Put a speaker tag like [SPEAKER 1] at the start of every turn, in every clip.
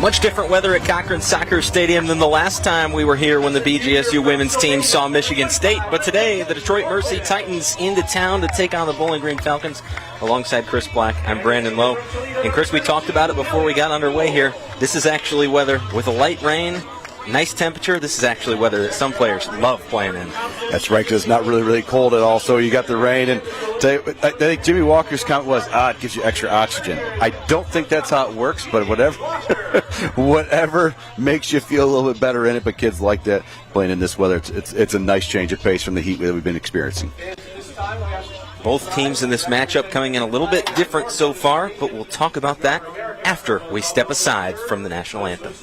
[SPEAKER 1] Much different weather at Cochran Soccer Stadium than the last time we were here when the BGSU women's team saw Michigan State. But today, the Detroit Mercy Titans into town to take on the Bowling Green Falcons. Alongside Chris Black, I'm Brandon Lowe. And Chris, we talked about it before we got underway here. This is actually weather with a light rain, nice temperature. This is actually weather that some players love playing in.
[SPEAKER 2] That's right, because it's not really cold at all. So you got the rain, and I think Jimmy Walker's comment was, it gives you extra oxygen. I don't think that's how it works, but whatever makes you feel a little bit better in it. But kids like that playing in this weather. It's a nice change of pace from the heat that we've been experiencing.
[SPEAKER 1] Both teams in this matchup coming in a little bit different so far, but we'll talk about that after we step aside from the national anthem.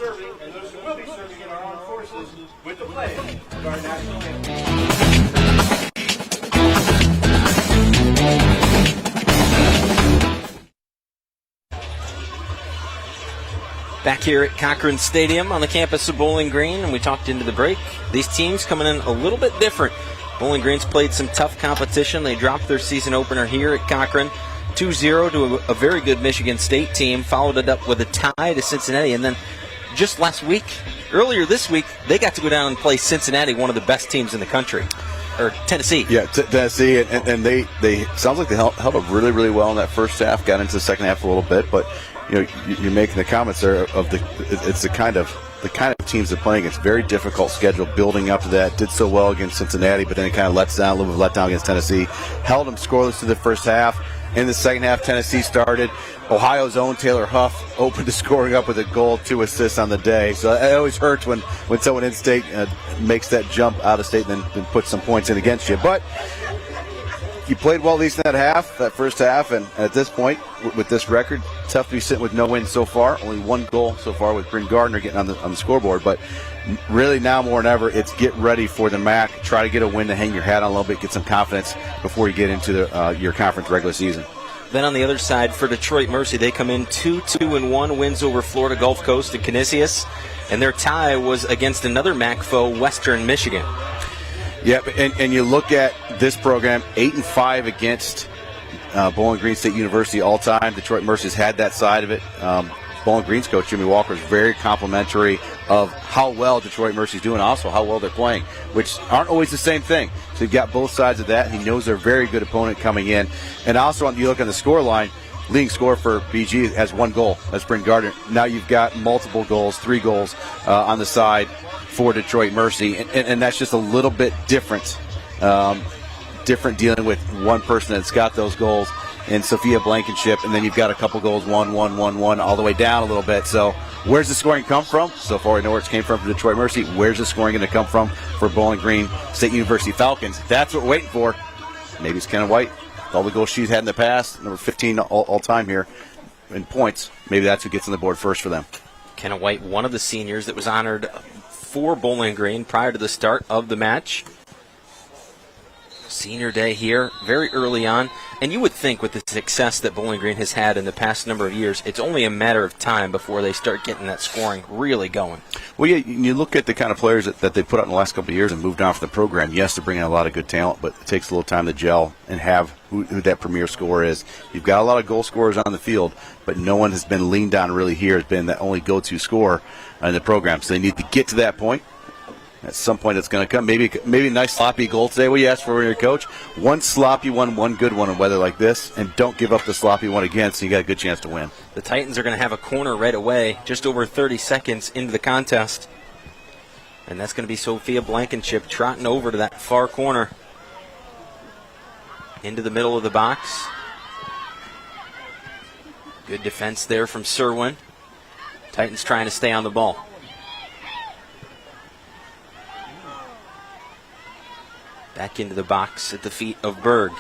[SPEAKER 1] Back here at Cochran Stadium on the campus of Bowling Green, and we talked into the break. These teams coming in a little bit different. Bowling Green's played some tough competition. They dropped their season opener here at Cochran 2-0 to a very good Michigan State team, followed it up with a tie to Cincinnati, and then just earlier this week, they got to go down and play Cincinnati, one of the best teams in the country, or Tennessee.
[SPEAKER 2] Yeah, Tennessee, and they sounds like they held up really well in that first half, got into the second half a little bit, but you're making the comments there of it's the kind of teams they're playing. It's very difficult schedule building up to that. Did so well against Cincinnati, but then it kind of lets down a little bit of letdown against Tennessee. Held them scoreless through the first half. In the second half, Tennessee started. Ohio's own Taylor Huff opened the scoring up with a goal, 2 assists on the day. So it always hurts when someone in state makes that jump out of state and then puts some points in against you. But you played well at least in that first half, and at this point, with this record, tough to be sitting with no wins so far. Only 1 goal so far with Bryn Gardner getting on the scoreboard. But really now more than ever, it's get ready for the MAC. Try to get a win to hang your hat on a little bit, get some confidence before you get into your conference regular season.
[SPEAKER 1] Then on the other side for Detroit Mercy, they come in 2-1 wins over Florida Gulf Coast and Canisius, and their tie was against another MAC foe, Western Michigan.
[SPEAKER 2] Yep, and you look at this program, 8-5 against Bowling Green State University all time. Detroit Mercy's had that side of it. Bowling Green's coach, Jimmy Walker, is very complimentary of how well Detroit Mercy's doing, also how well they're playing, which aren't always the same thing. So you've got both sides of that. He knows they're a very good opponent coming in. And also, you look on the score line, leading scorer for BG has 1 goal. That's Bryn Gardner. Now you've got multiple goals, 3 goals on the side for Detroit Mercy. And that's just a little bit different. Different dealing with one person that's got those goals in Sophia Blankenship, and then you've got a couple goals, 1-1-1-1, all the way down a little bit. So where's the scoring come from? So far we know where it came from for Detroit Mercy. Where's the scoring going to come from for Bowling Green State University Falcons? That's what we're waiting for. Maybe it's Kenna White. All the goals she's had in the past, number 15 all time here in points. Maybe that's who gets on the board first for them.
[SPEAKER 1] Kenna White, one of the seniors that was honored for Bowling Green prior to the start of the match. Senior day here, very early on. And you would think with the success that Bowling Green has had in the past number of years, it's only a matter of time before they start getting that scoring really going.
[SPEAKER 2] Well, yeah, you look at the kind of players that they put out in the last couple of years and moved on from the program. Yes, they're bringing in a lot of good talent, but it takes a little time to gel and have who that premier scorer is. You've got a lot of goal scorers on the field, but no one has been leaned on really here, has been the only go-to scorer in the program. So they need to get to that point. At some point it's going to come. Maybe a nice sloppy goal today. What you ask for when you're a coach? 1 sloppy one, 1 good one in weather like this, and don't give up the sloppy one again, so you got a good chance to win.
[SPEAKER 1] The Titans are going to have a corner right away, just over 30 seconds into the contest. And that's going to be Sophia Blankenship trotting over to that far corner. Into the middle of the box. Good defense there from Serwin. Titans trying to stay on the ball. Back into the box at the feet of Berg.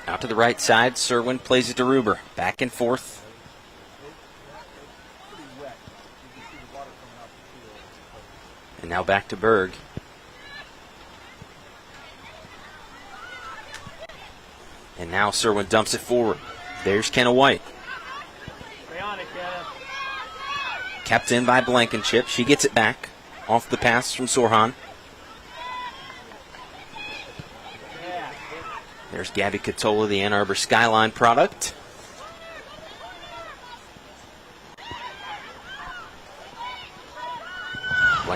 [SPEAKER 1] Out to the right side, Serwin plays it to Ruber. Back and forth. And now back to Berg. And now Serwin dumps it forward. There's Kenna White. Kept in by Blankenship. She gets it back. Off the pass from Sorhan. There's Gabby Catola, the Ann Arbor Skyline product.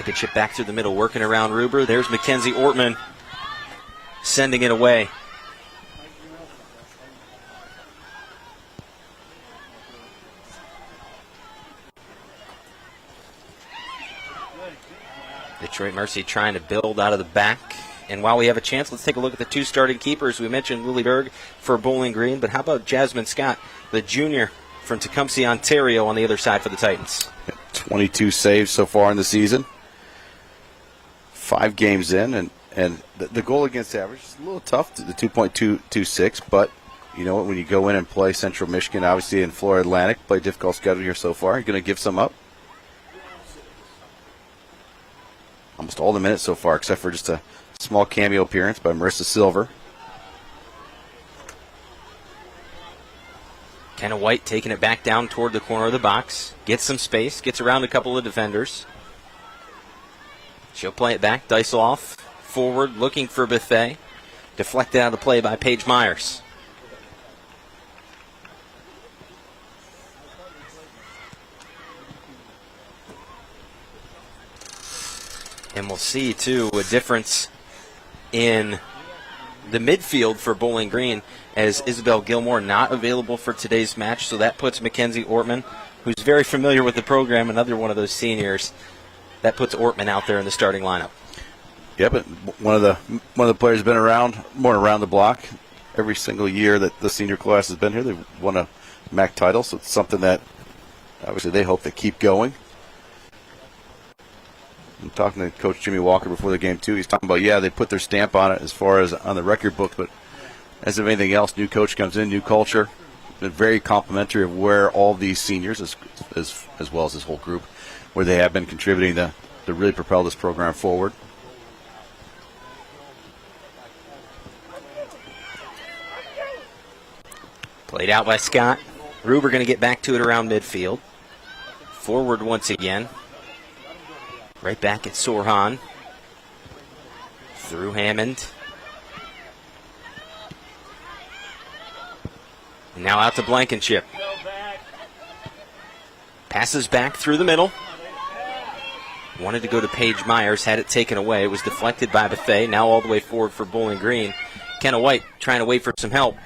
[SPEAKER 1] Blankenship back through the middle, working around Ruber. There's Mackenzie Ortman sending it away. Detroit Mercy trying to build out of the back. And while we have a chance, let's take a look at the two starting keepers. We mentioned Lily Berg for Bowling Green, but how about Jasmine Scott, the junior from Tecumseh, Ontario, on the other side for the Titans?
[SPEAKER 2] 22 saves so far in the season. 5 games in, and the goal against average is a little tough, the 2.226, but you know what, when you go in and play Central Michigan, obviously in Florida Atlantic, play a difficult schedule here so far, you're going to give some up. Almost all the minutes so far, except for just a small cameo appearance by Marissa Silver.
[SPEAKER 1] Kenna White taking it back down toward the corner of the box. Gets some space, gets around a couple of defenders. She'll play it back. Dysel forward, looking for Bethea. Deflected out of the play by Paige Myers. And we'll see, too, a difference in the midfield for Bowling Green as Isabel Gilmore not available for today's match. So that puts Mackenzie Ortman, who's very familiar with the program, another one of those seniors. That puts Ortman out there in the starting lineup.
[SPEAKER 2] Yeah, but one of the players has been around the block every single year that the senior class has been here. They've won a MAC title, so it's something that obviously they hope to keep going. I'm talking to Coach Jimmy Walker before the game, too. He's talking about, they put their stamp on it as far as on the record book, but as of anything else, new coach comes in, new culture. Been very complimentary of where all these seniors, as well as this whole group, where they have been contributing to really propel this program forward.
[SPEAKER 1] Played out by Scott. Ruber going to get back to it around midfield. Forward once again. Right back at Sorhan. Through Hammond. And now out to Blankenship. Passes back through the middle. Wanted to go to Paige Myers, had it taken away. It was deflected by Bethea. Now all the way forward for Bowling Green. Kenna White trying to wait for some help.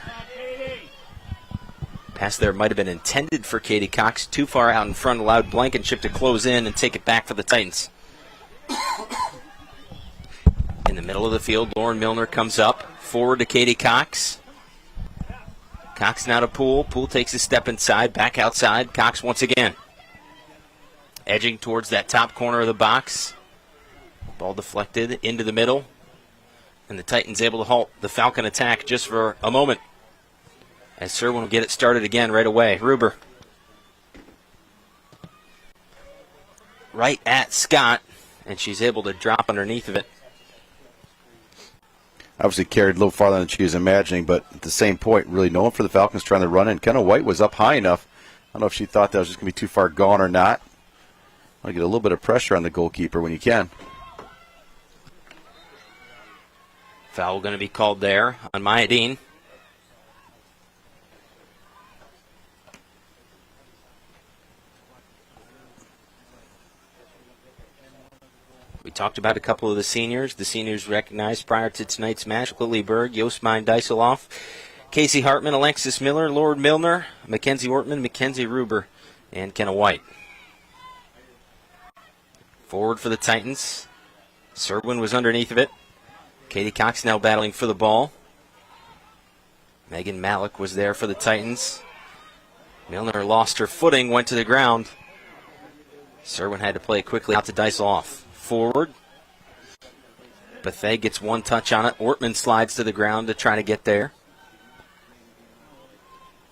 [SPEAKER 1] Pass there might have been intended for Katie Cox. Too far out in front, allowed Blankenship to close in and take it back for the Titans. In the middle of the field, Lauren Milner comes up. Forward to Katie Cox. Cox now to Poole. Poole takes a step inside, back outside. Cox once again. Edging towards that top corner of the box. Ball deflected into the middle. And the Titans able to halt the Falcon attack just for a moment. As Serwin will get it started again right away. Ruber. Right at Scott. And she's able to drop underneath of it.
[SPEAKER 2] Obviously carried a little farther than she was imagining, but at the same point, really known for the Falcons trying to run in. Kenna White was up high enough. I don't know if she thought that was just going to be too far gone or not. Want to get a little bit of pressure on the goalkeeper when you can.
[SPEAKER 1] Foul going to be called there on Mayadine. We talked about a couple of the seniors. The seniors recognized prior to tonight's match: Lily Berg, Josmine Dysel, Casey Hartman, Alexis Miller, Lord Milner, Mackenzie Ortman, Mackenzie Ruber, and Kenna White. Forward for the Titans. Serwin was underneath of it. Katie Cox now battling for the ball. Megan Malik was there for the Titans. Milner lost her footing, went to the ground. Serwin had to play quickly out to Dysel. Forward. Bethea gets one touch on it. Ortman slides to the ground to try to get there.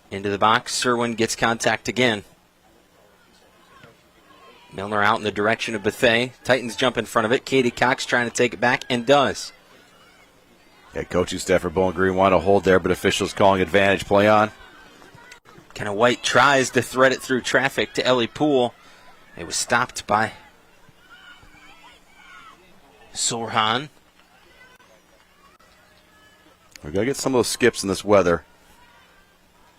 [SPEAKER 1] Into the box. Serwin gets contact again. Milner out in the direction of Bethea. Titans jump in front of it. Katie Cox trying to take it back and does.
[SPEAKER 2] Yeah, coaching staff for Bowling Green want to hold there, but officials calling advantage. Play on.
[SPEAKER 1] Kenna White tries to thread it through traffic to Ellie Poole. It was stopped by Sorhan.
[SPEAKER 2] We've got to get some of those skips in this weather.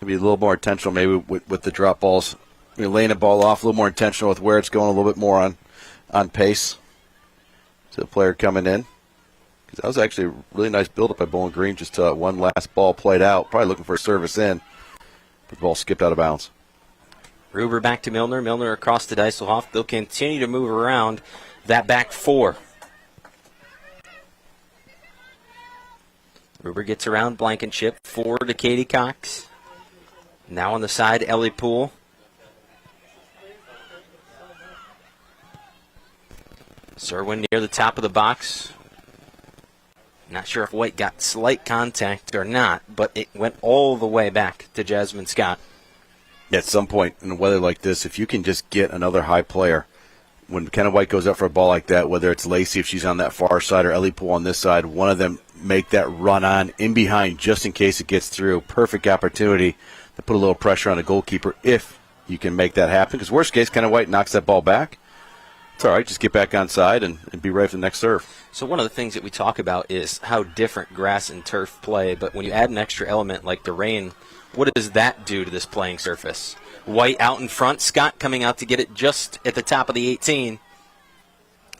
[SPEAKER 2] Maybe a little more intentional maybe with the drop balls. Laying the ball off, a little more intentional with where it's going, a little bit more on pace. to the player coming in. Because that was actually a really nice build-up by Bowling Green, just one last ball played out, probably looking for a service in, but the ball skipped out of bounds.
[SPEAKER 1] Ruber back to Milner. Milner across to Deiselhoff. They'll continue to move around that back four. Ruber gets around Blankenship. Forward to Katie Cox. Now on the side, Ellie Poole. Serwin near the top of the box. Not sure if White got slight contact or not, but it went all the way back to Jasmine Scott.
[SPEAKER 2] At some point in a weather like this, if you can just get another high player, when Kenna White goes up for a ball like that, whether it's Lacey if she's on that far side or Ellie Poole on this side, one of them make that run on in behind just in case it gets through. Perfect opportunity to put a little pressure on the goalkeeper if you can make that happen. Because worst case, Kenna White knocks that ball back. It's all right. Just get back on side and be ready for the next serve.
[SPEAKER 1] So one of the things that we talk about is how different grass and turf play, but when you add an extra element like the rain, what does that do to this playing surface? White out in front, Scott coming out to get it just at the top of the 18.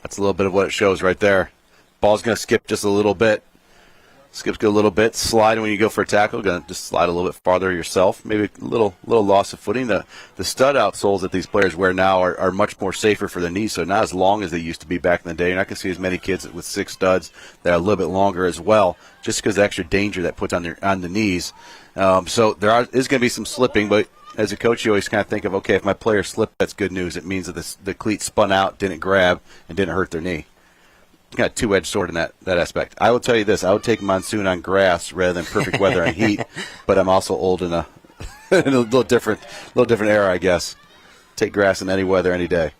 [SPEAKER 2] That's a little bit of what it shows right there. Ball's going to skip just a little bit. Skips a little bit. Slide when you go for a tackle. Going to just slide a little bit farther yourself. Maybe a little loss of footing. The stud outsoles that these players wear now are much more safer for the knees, so not as long as they used to be back in the day. You're not going to see as many kids with 6 studs that are a little bit longer as well, just because of the extra danger that puts on the knees. So there is going to be some slipping, but as a coach, you always kind of think of, okay, if my player slipped, that's good news. It means that the cleat spun out, didn't grab, and didn't hurt their knee. Got a two-edged sword in that aspect. I will tell you this: I would take monsoon on grass rather than perfect weather on heat. But I'm also old in a little different era, I guess. Take grass in any weather, any day.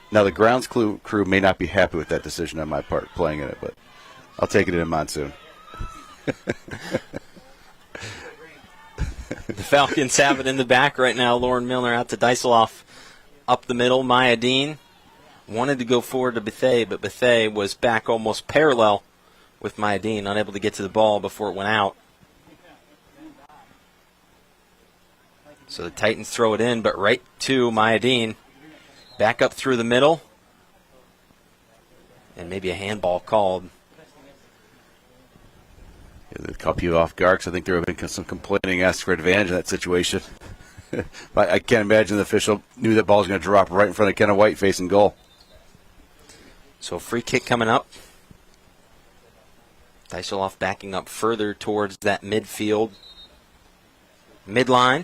[SPEAKER 2] Now the grounds crew may not be happy with that decision on my part, playing in it, but I'll take it in monsoon.
[SPEAKER 1] The Falcons have it in the back right now. Lauren Milner out to Deiseloff. Up the middle, Maya Dean. Wanted to go forward to Bethea, but Bethea was back almost parallel with Maya Dean, unable to get to the ball before it went out. So the Titans throw it in, but right to Maya Dean. Back up through the middle. And maybe a handball called.
[SPEAKER 2] Yeah, they caught you off guard, because I think there have been some complaining asked for advantage in that situation. But I can't imagine the official knew that ball was going to drop right in front of Kenna White facing goal.
[SPEAKER 1] So a free kick coming up. Deiseloff backing up further towards that midfield. Midline.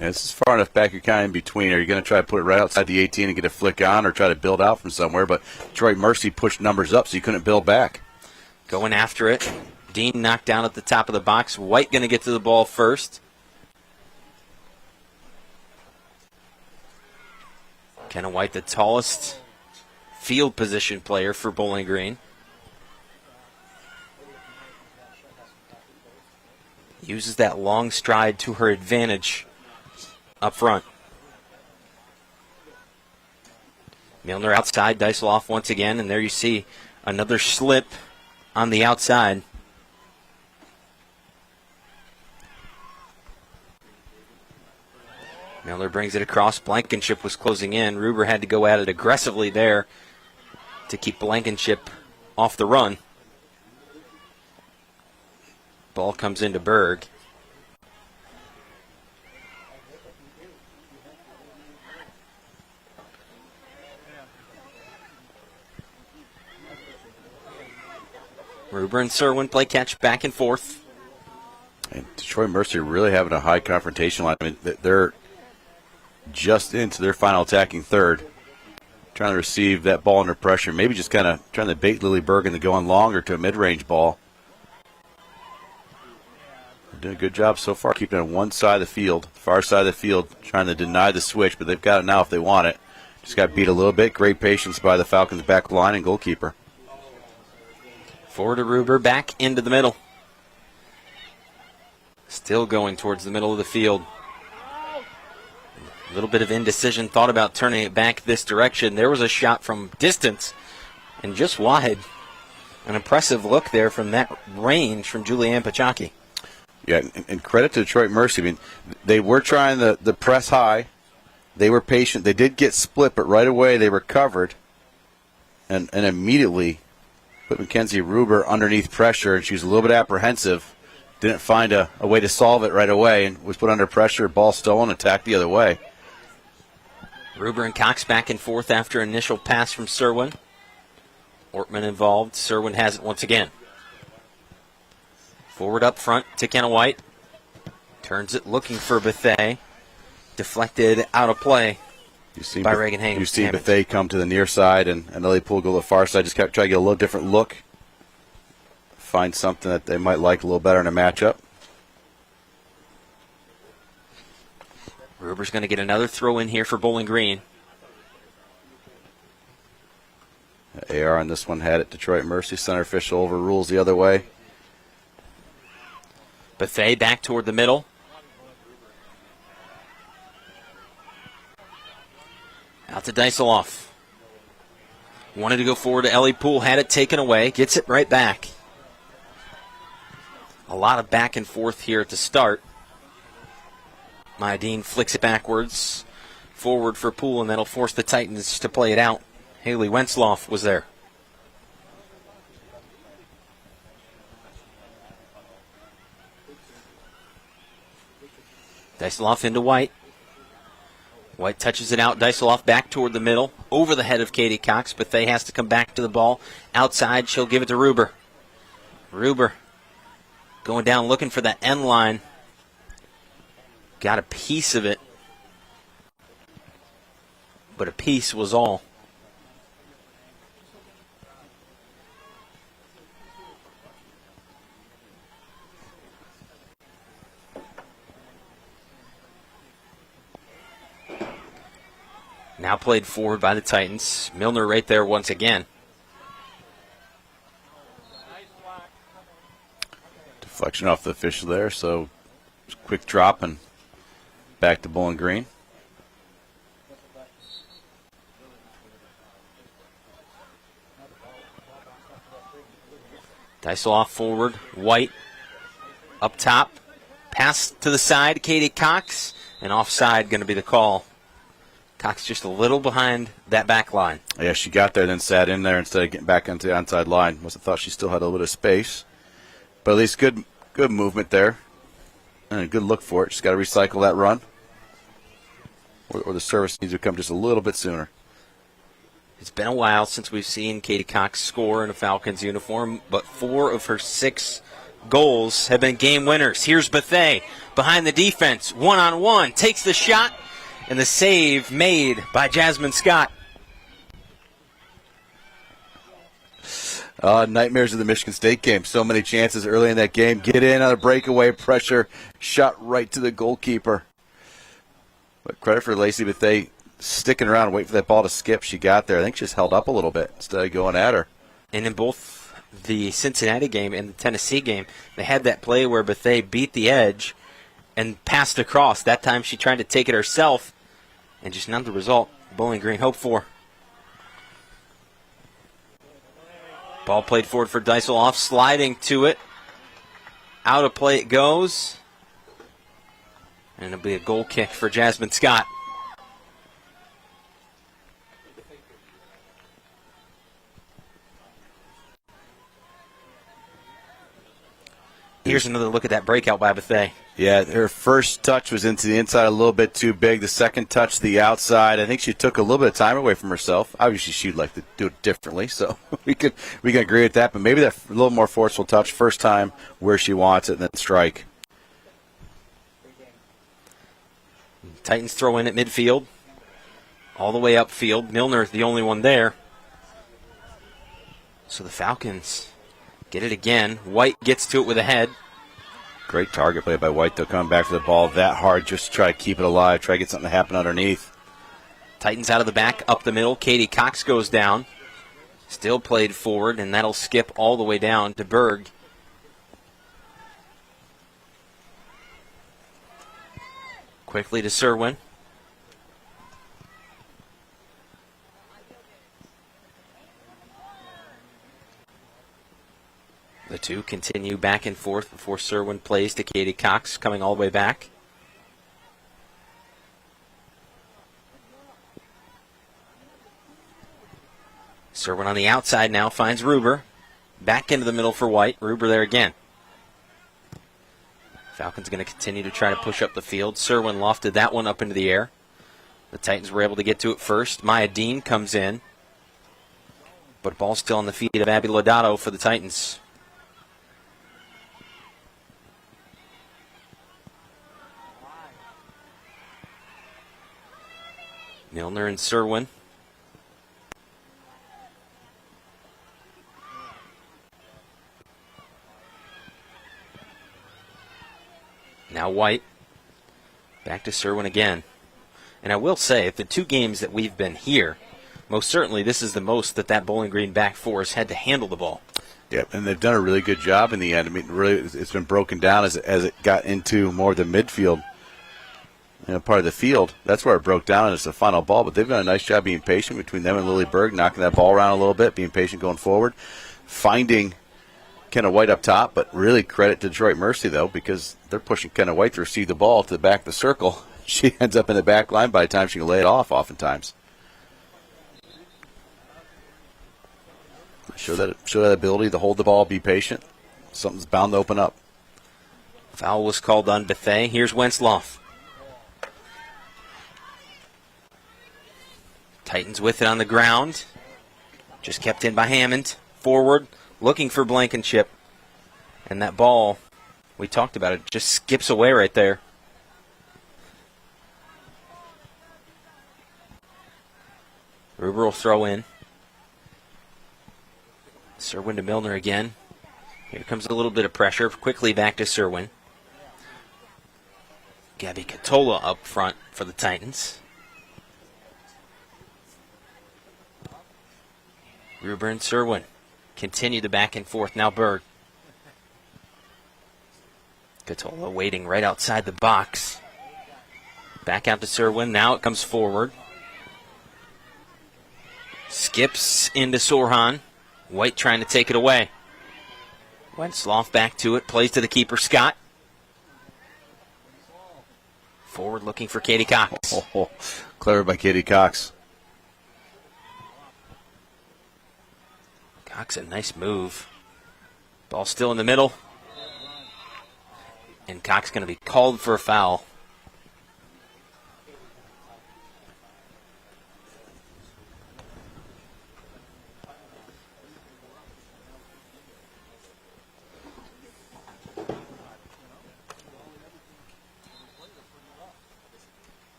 [SPEAKER 2] Yeah, this is far enough back you're kind of in between. Are you going to try to put it right outside the 18 and get a flick on, or try to build out from somewhere? But Detroit Mercy pushed numbers up so you couldn't build back.
[SPEAKER 1] Going after it. Dean knocked down at the top of the box. White going to get to the ball first. Kenna White, the tallest field position player for Bowling Green. Uses that long stride to her advantage up front. Milner outside, Deiseloff once again, and there you see another slip on the outside. Milner brings it across. Blankenship was closing in. Ruber had to go at it aggressively there to keep Blankenship off the run. Ball comes into Berg. Ruber and Serwin play catch back and forth.
[SPEAKER 2] And Detroit Mercy really having a high confrontation line. I mean, they're just into their final attacking third, trying to receive that ball under pressure. Maybe just kind of trying to bait Lily Bergen to go on longer to a mid-range ball. They're doing a good job so far, keeping it on one side of the field, far side of the field, trying to deny the switch, but they've got it now if they want it. Just got beat a little bit. Great patience by the Falcons' back line and goalkeeper.
[SPEAKER 1] Forward to Ruber, back into the middle. Still going towards the middle of the field. A little bit of indecision, thought about turning it back this direction. There was a shot from distance and just wide. An impressive look there from that range from Julianne Pachaki.
[SPEAKER 2] Yeah, and credit to Detroit Mercy. I mean, they were trying the press high. They were patient. They did get split, but right away they recovered. and immediately put Mackenzie Ruber underneath pressure, and she was a little bit apprehensive. Didn't find a way to solve it right away and was put under pressure, ball stolen, attacked the other way.
[SPEAKER 1] Ruber and Cox back and forth after initial pass from Serwin. Ortman involved. Serwin has it once again. Forward up front to Kenna White. Turns it looking for Bethea. Deflected out of play by Reagan Hammond.
[SPEAKER 2] You see Bethea come to the near side and Ellie Poole go to the far side. Just kept trying to get a little different look. Find something that they might like a little better in a matchup.
[SPEAKER 1] Ruber's going to get another throw in here for Bowling Green.
[SPEAKER 2] AR on this one had it. Detroit Mercy center official overrules the other way.
[SPEAKER 1] Bethea back toward the middle. Out to Deiseloff. Wanted to go forward to Ellie Poole. Had it taken away. Gets it right back. A lot of back and forth here at the start. Mayadeen flicks it backwards. Forward for Poole, and that'll force the Titans to play it out. Haley Wentzloff was there. Deiseloff into White. White touches it out. Deiseloff back toward the middle. Over the head of Katie Cox. Bethea has to come back to the ball. Outside, she'll give it to Ruber. Ruber going down looking for that end line. Got a piece of it. But a piece was all. Now played forward by the Titans. Milner right there once again.
[SPEAKER 2] Deflection off the official there, so quick drop and back to Bowling Green.
[SPEAKER 1] Deiseloff forward. White up top. Pass to the side. Katie Cox. And offside going to be the call. Cox just a little behind that back line.
[SPEAKER 2] Yeah, she got there, then sat in there instead of getting back onto the onside line. Must have thought she still had a little bit of space. But at least good movement there. And a good look for it. She's got to recycle that run. Or the service needs to come just a little bit sooner.
[SPEAKER 1] It's been a while since we've seen Katie Cox score in a Falcons uniform, but 4 of her 6 goals have been game winners. Here's Bethea behind the defense. One-on-one. Takes the shot. And the save made by Jasmine Scott.
[SPEAKER 2] Nightmares of the Michigan State game. So many chances early in that game. Get in on a breakaway, pressure, shot right to the goalkeeper. But credit for Lacey Bethea sticking around and waiting for that ball to skip. She got there. I think she just held up a little bit instead of going at her.
[SPEAKER 1] And in both the Cincinnati game and the Tennessee game, they had that play where Bethea beat the edge and passed across. That time she tried to take it herself. And just not the result Bowling Green hoped for. Ball played forward for Deiseloff, sliding to it. Out of play it goes. And it'll be a goal kick for Jasmine Scott. Here's another look at that breakout by Bethea.
[SPEAKER 2] Yeah, her first touch was into the inside a little bit too big. The second touch, the outside. I think she took a little bit of time away from herself. Obviously, she'd like to do it differently, so we can agree with that. But maybe that a little more forceful touch, first time where she wants it, and then strike.
[SPEAKER 1] Titans throw in at midfield, all the way upfield. Milner, the only one there. So the Falcons get it again. White gets to it with a head.
[SPEAKER 2] Great target play by White, though, coming back to the ball that hard just to try to keep it alive, try to get something to happen underneath.
[SPEAKER 1] Titans out of the back, up the middle. Katie Cox goes down. Still played forward, and that'll skip all the way down to Berg. Quickly to Serwin. The two continue back and forth before Serwin plays to Katie Cox, coming all the way back. Serwin on the outside now finds Ruber. Back into the middle for White. Ruber there again. Falcons going to continue to try to push up the field. Serwin lofted that one up into the air. The Titans were able to get to it first. Maya Dean comes in. But ball still on the feet of Abby Lodato for the Titans. Milner and Serwin. Now White. Back to Serwin again. And I will say, if the two games that we've been here, most certainly this is the most that Bowling Green back four has had to handle the ball.
[SPEAKER 2] Yep, and they've done a really good job in the end. I mean, really, it's been broken down as it got into more of the midfield, part of the field. That's where it broke down, and it's the final ball. But they've done a nice job being patient between them and Lily Berg, knocking that ball around a little bit, being patient going forward, finding Kenna White up top. But really credit to Detroit Mercy, though, because they're pushing Kenna White to receive the ball to the back of the circle. She ends up in the back line by the time she can lay it off oftentimes. Show that ability to hold the ball, be patient. Something's bound to open up.
[SPEAKER 1] Foul was called on Bethea. Here's Wentzloff. Titans with it on the ground. Just kept in by Hammond. Forward, looking for Blankenship. And that ball, we talked about it, just skips away right there. Ruber will throw in. Serwin to Milner again. Here comes a little bit of pressure. Quickly back to Serwin. Gabby Catola up front for the Titans. Ruber and Serwin continue the back and forth. Now Berg. Catola waiting right outside the box. Back out to Serwin. Now it comes forward. Skips into Sorhan. White trying to take it away. Wentzloff back to it. Plays to the keeper, Scott. Forward looking for Katie Cox.
[SPEAKER 2] Clever by Katie Cox.
[SPEAKER 1] Cox, a nice move. Ball still in the middle. And Cox going to be called for a foul.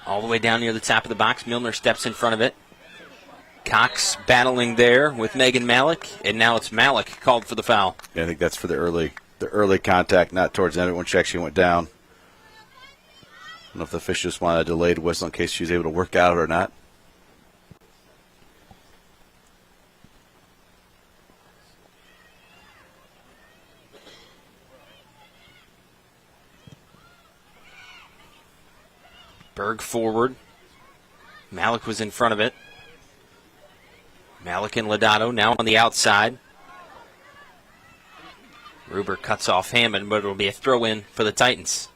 [SPEAKER 1] All the way down near the top of the box. Milner steps in front of it. Cox battling there with Megan Malik, and now it's Malik called for the foul.
[SPEAKER 2] Yeah, I think that's for the early contact, not towards the end when she actually went down. I don't know if the official just wanted a delayed whistle in case she was able to work out or not.
[SPEAKER 1] Berg forward. Malik was in front of it. Malik and Lodato now on the outside. Ruber cuts off Hammond, but it'll be a throw-in for the Titans.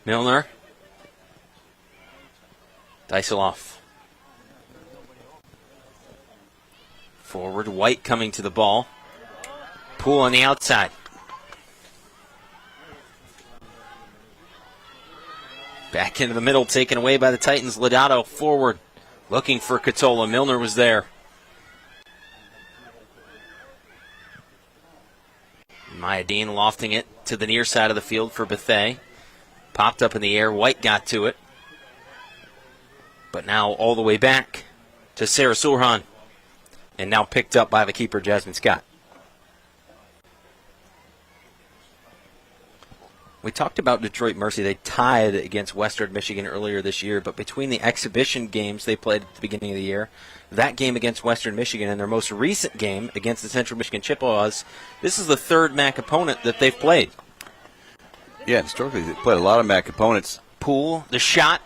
[SPEAKER 1] Milner. Dyseloff. Forward, White coming to the ball. Poole on the outside. Back into the middle, taken away by the Titans. Lodato forward, looking for Catola. Milner was there. Maya Dean lofting it to the near side of the field for Bethea. Popped up in the air. White got to it. But now all the way back to Sarah Sorhan. And now picked up by the keeper, Jasmine Scott. We talked about Detroit Mercy. They tied against Western Michigan earlier this year, but between the exhibition games they played at the beginning of the year, that game against Western Michigan, and their most recent game against the Central Michigan Chippewas, this is the third MAC opponent that they've played.
[SPEAKER 2] Yeah, historically they played a lot of MAC opponents.
[SPEAKER 1] Poole, the shot,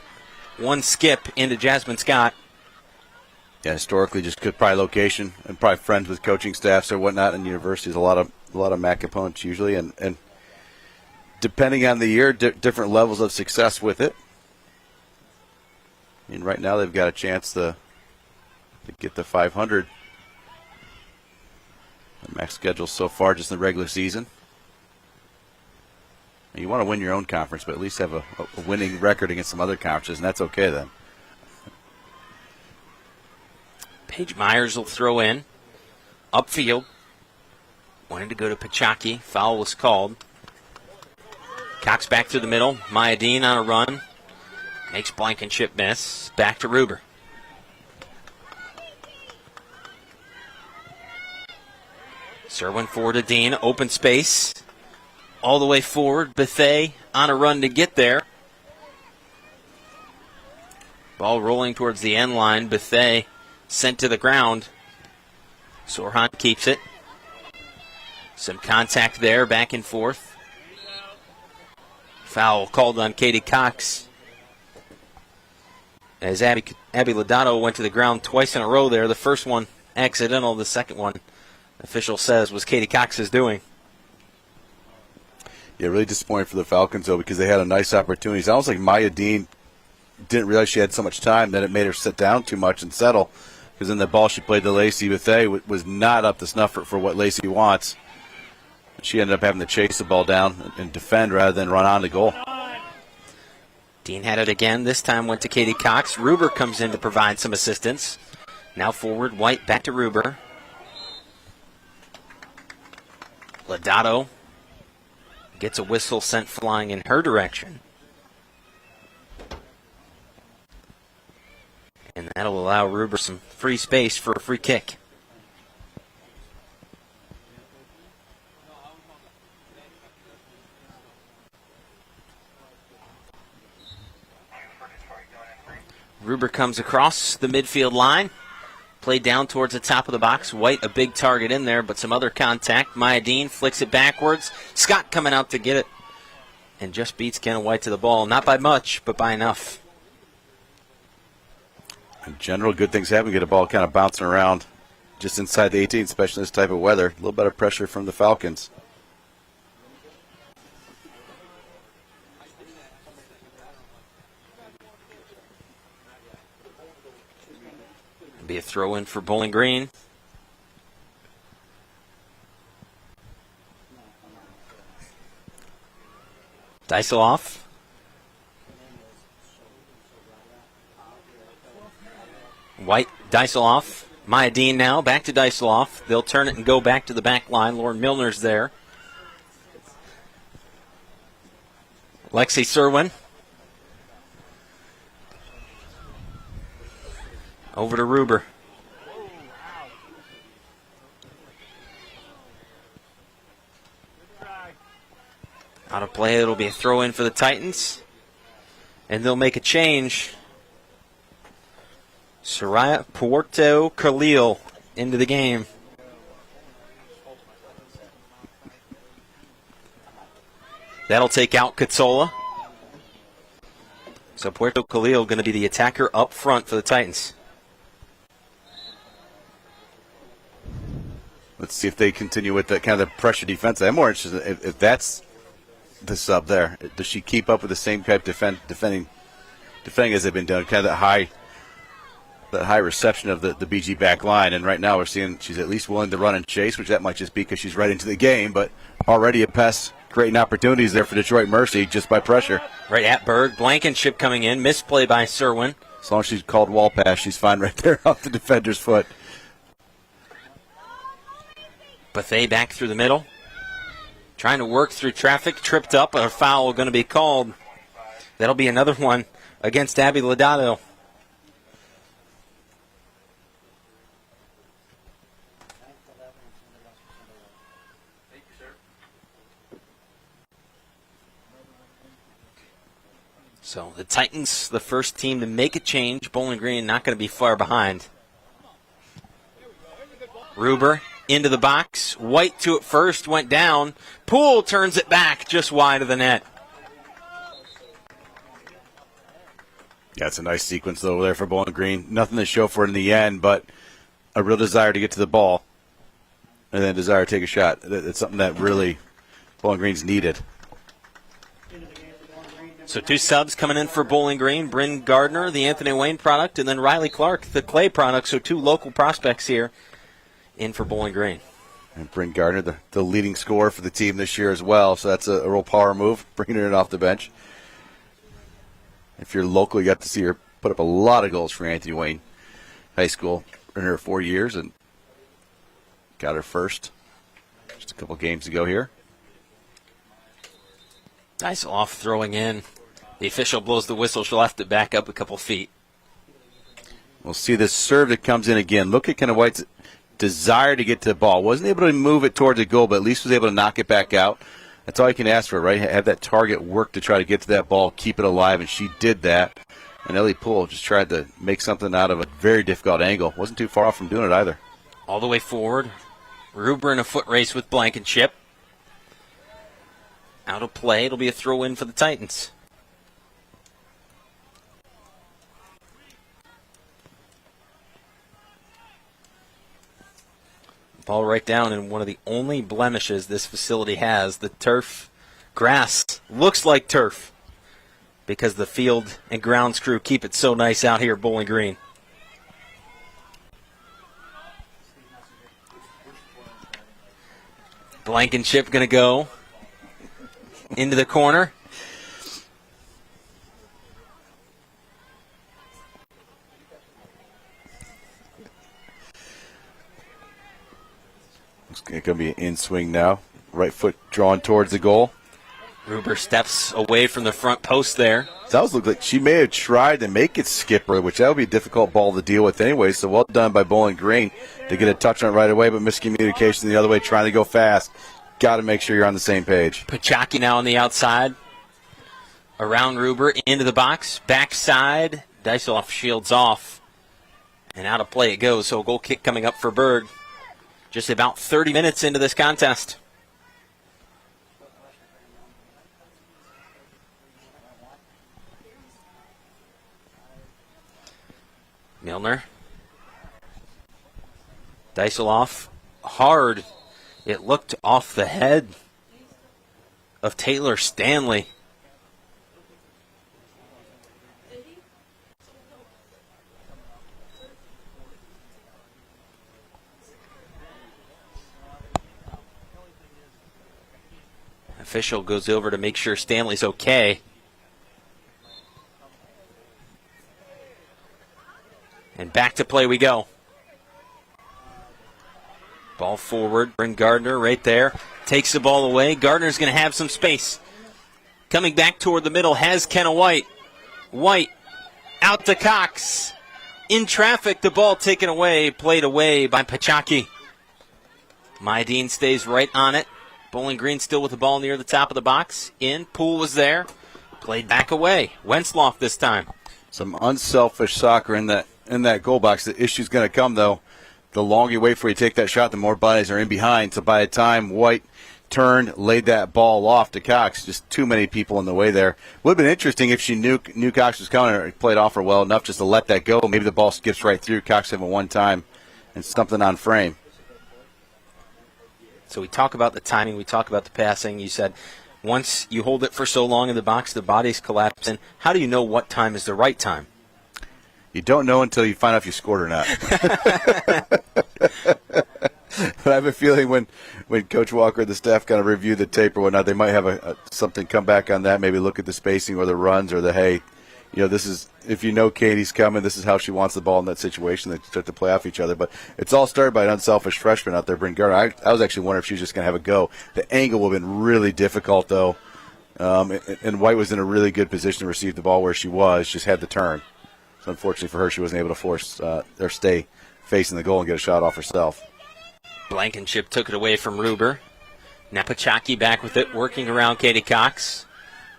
[SPEAKER 1] one skip into Jasmine Scott.
[SPEAKER 2] Yeah, historically, just good probably location and probably friends with coaching staffs or whatnot. And universities, a lot of MAC opponents usually, and depending on the year, different levels of success with it. I mean, right now they've got a chance to get the 500. The MAC schedule so far, just in the regular season. And you want to win your own conference, but at least have a winning record against some other conferences, and that's okay then.
[SPEAKER 1] Paige Myers will throw in. Upfield. Wanted to go to Pachaki. Foul was called. Cox back through the middle. Maya Dean on a run. Makes Blankenship miss. Back to Ruber. Serwin forward to Dean. Open space. All the way forward. Bethea on a run to get there. Ball rolling towards the end line. Bethea sent to the ground. Sorhan keeps it. Some contact there, back and forth. Foul called on Katie Cox. As Abby Lodato went to the ground twice in a row there. The first one accidental, the second one, official says, was Katie Cox's doing.
[SPEAKER 2] Yeah, really disappointed for the Falcons, though, because they had a nice opportunity. It's almost like Maya Dean didn't realize she had so much time that it made her sit down too much and settle. Because then the ball she played to Lacey Bethea was not up to snuff for what Lacey wants. She ended up having to chase the ball down and defend rather than run on to goal.
[SPEAKER 1] Dean had it again. This time went to Katie Cox. Ruber comes in to provide some assistance. Now forward, White back to Ruber. Lodato gets a whistle sent flying in her direction. And that'll allow Ruber some free space for a free kick. Ruber comes across the midfield line. Played down towards the top of the box. White, a big target in there, but some other contact. Maya Dean flicks it backwards. Scott coming out to get it. And just beats Kenna White to the ball. Not by much, but by enough.
[SPEAKER 2] In general, good things happen. Get a ball kind of bouncing around just inside the 18, especially in this type of weather. A little bit of pressure from the Falcons.
[SPEAKER 1] Be a throw in for Bowling Green. Deiseloff. White, Deiseloff. Maya Dean now, back to Deiseloff. They'll turn it and go back to the back line. Lauren Milner's there. Lexi Serwin. Over to Ruber. Out of play, it'll be a throw in for the Titans. And they'll make a change. Soraya Puerto Khalil into the game. That'll take out Katsola. So Puerto Khalil going to be the attacker up front for the Titans.
[SPEAKER 2] Let's see if they continue with the kind of the pressure defense. I'm more interested if that's the sub there. Does she keep up with the same type defending as they've been doing? Kind of that high reception of the BG back line. And right now we're seeing she's at least willing to run and chase, which that might just be because she's right into the game. But already a pest creating opportunities there for Detroit Mercy just by pressure.
[SPEAKER 1] Right at Berg. Blankenship coming in. Misplay by Serwin.
[SPEAKER 2] As long as she's called wall pass, she's fine right there off the defender's foot.
[SPEAKER 1] Bethea back through the middle. Trying to work through traffic. Tripped up. A foul going to be called. That'll be another one against Abby Lodato. So the Titans, the first team to make a change. Bowling Green not going to be far behind. Ruber into the box. White to it first, went down. Poole turns it back just wide of the net.
[SPEAKER 2] Yeah, it's a nice sequence over there for Bowling Green. Nothing to show for it in the end, but a real desire to get to the ball and then a desire to take a shot. It's something that really Bowling Green's needed.
[SPEAKER 1] So 2 subs coming in for Bowling Green. Bryn Gardner, the Anthony Wayne product, and then Riley Clark, the Clay product. So 2 local prospects here in for Bowling Green.
[SPEAKER 2] And Bryn Gardner, the leading scorer for the team this year as well. So that's a real power move, bringing her in off the bench. If you're local, you got to see her put up a lot of goals for Anthony Wayne High School in her 4 years and got her first just a couple games ago here.
[SPEAKER 1] Nice off throwing in. The official blows the whistle. She'll have to back up a couple feet.
[SPEAKER 2] We'll see this serve that comes in again. Look at Kenna White's desire to get to the ball. Wasn't able to move it towards the goal, but at least was able to knock it back out. That's all you can ask for, right? Have that target work to try to get to that ball, keep it alive, and she did that. And Ellie Poole just tried to make something out of a very difficult angle. Wasn't too far off from doing it either.
[SPEAKER 1] All the way forward. Ruber in a foot race with Blankenship. Out of play. It'll be a throw in for the Titans. Ball right down in one of the only blemishes this facility has. The turf grass looks like turf because the field and grounds crew keep it so nice out here at Bowling Green. Blankenship going to go into the corner.
[SPEAKER 2] It's going to be an in-swing now. Right foot drawn towards the goal.
[SPEAKER 1] Ruber steps away from the front post there.
[SPEAKER 2] It does look like she may have tried to make it skipper, which that would be a difficult ball to deal with anyway. So well done by Bowling Green to get a touch on it right away, but miscommunication the other way, trying to go fast. Got to make sure you're on the same page.
[SPEAKER 1] Pachaki now on the outside. Around Ruber, into the box. Backside. Dyseloff shields off. And out of play it goes. So a goal kick coming up for Berg. Just about 30 minutes into this contest. Milner. Dyseloff. Hard. It looked off the head of Taylor Stanley. Official goes over to make sure Stanley's okay. And back to play we go. Ball forward. Bryn Gardner right there. Takes the ball away. Gardner's going to have some space. Coming back toward the middle has Kenna White. White out to Cox. In traffic, the ball taken away. Played away by Pachaki. Maideen stays right on it. Bowling Green still with the ball near the top of the box. In. Poole was there. Played back away. Wensloff this time.
[SPEAKER 2] Some unselfish soccer in that goal box. The issue's going to come, though. The longer you wait before you take that shot, the more bodies are in behind. So by the time White turned, laid that ball off to Cox, just too many people in the way there. Would have been interesting if she knew Cox was coming or played off her well enough just to let that go. Maybe the ball skips right through. Cox having one time and something on frame.
[SPEAKER 1] So we talk about the timing. We talk about the passing. You said once you hold it for so long in the box, the body's collapsing. How do you know what time is the right time?
[SPEAKER 2] You don't know until you find out if you scored or not. But I have a feeling when Coach Walker and the staff kind of review the tape or whatnot, they might have something come back on that, maybe look at the spacing or the runs or the, hey, this is, if you know Katie's coming, this is how she wants the ball in that situation. They start to play off each other. But it's all started by an unselfish freshman out there, Bryn Gardner. I was actually wondering if she was just going to have a go. The angle would have been really difficult, though. And White was in a really good position to receive the ball where she was, just had the turn. So unfortunately for her, she wasn't able to force or stay facing the goal and get a shot off herself.
[SPEAKER 1] Blankenship took it away from Ruber. Now Pachaki back with it, working around Katie Cox.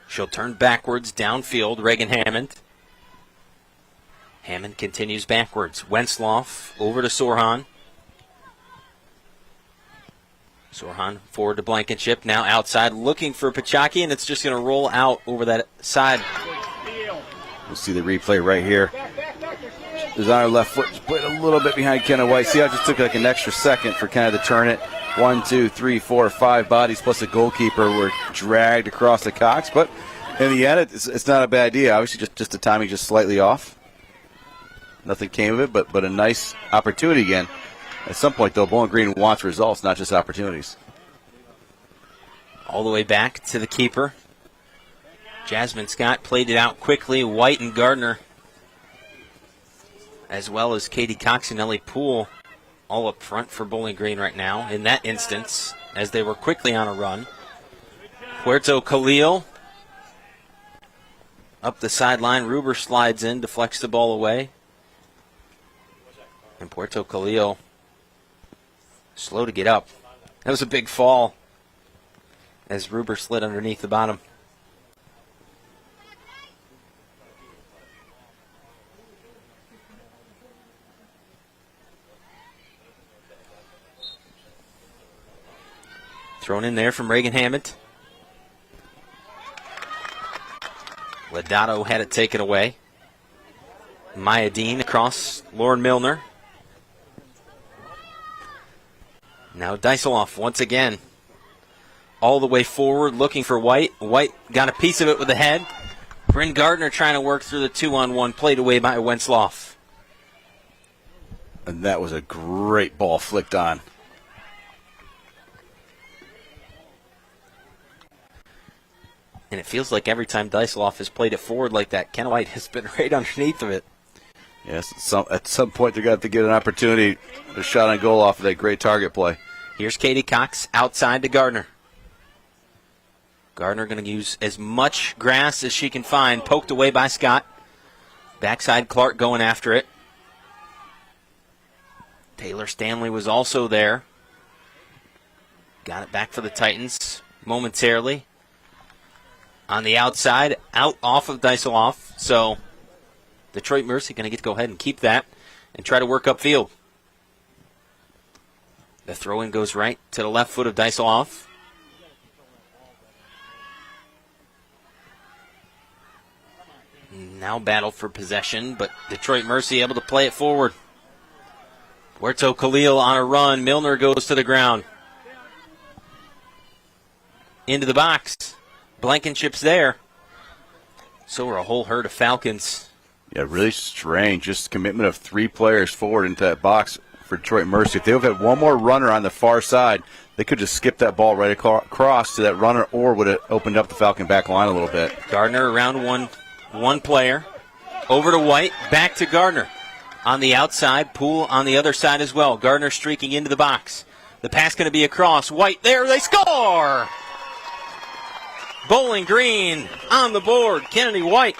[SPEAKER 1] She'll turn backwards downfield, Reagan Hammond. Hammond continues backwards. Wensloff over to Sorhan. Sorhan forward to Blankenship. Now outside looking for Pachaki, and it's just going to roll out over that side.
[SPEAKER 2] We'll see the replay right here. Is on her left foot, just played a little bit behind Kenna White. See how it just took like an extra second for Kenna to turn it. 1, 2, 3, 4, 5 bodies plus the goalkeeper were dragged across the Cox. But in the end, it's not a bad idea. Obviously, just the timing just slightly off. Nothing came of it, but a nice opportunity again. At some point, though, Bowling Green wants results, not just opportunities.
[SPEAKER 1] All the way back to the keeper. Jasmine Scott played it out quickly. White and Gardner, as well as Katie Cox and Ellie Poole, all up front for Bowling Green right now in that instance, as they were quickly on a run. Puerto Khalil up the sideline. Ruber slides in, deflects the ball away. And Puerto Khalil slow to get up. That was a big fall as Ruber slid underneath the bottom. Thrown in there from Reagan Hammond. Lodato had it taken away. Maya Dean across Lauren Milner. Now Dyseloff once again. All the way forward looking for White. White got a piece of it with the head. Bryn Gardner trying to work through the 2-on-1, played away by Wensloff.
[SPEAKER 2] And that was a great ball flicked on.
[SPEAKER 1] And it feels like every time Dyseloff has played it forward like that, Kenna White has been right underneath of it.
[SPEAKER 2] Yes, at some point they're going to have to get an opportunity, a shot on goal off of that great target play.
[SPEAKER 1] Here's Katie Cox outside to Gardner. Gardner going to use as much grass as she can find. Poked away by Scott. Backside Clark going after it. Taylor Stanley was also there. Got it back for the Titans momentarily. On the outside, out off of Dyseloff. So Detroit Mercy going to get to go ahead and keep that and try to work upfield. The throw-in goes right to the left foot of Dyseloff. Now battle for possession, but Detroit Mercy able to play it forward. Puerto Khalil on a run. Milner goes to the ground. Into the box. Blankenship's there. So are a whole herd of Falcons.
[SPEAKER 2] Yeah, really strange. Just commitment of 3 players forward into that box for Detroit Mercy. If they would have had one more runner on the far side, they could just skip that ball right across to that runner, or would have opened up the Falcon back line a little bit.
[SPEAKER 1] Gardner around one player. Over to White. Back to Gardner. On the outside. Poole on the other side as well. Gardner streaking into the box. The pass going to be across. White there. They score! Bowling Green on the board. Kennedy White.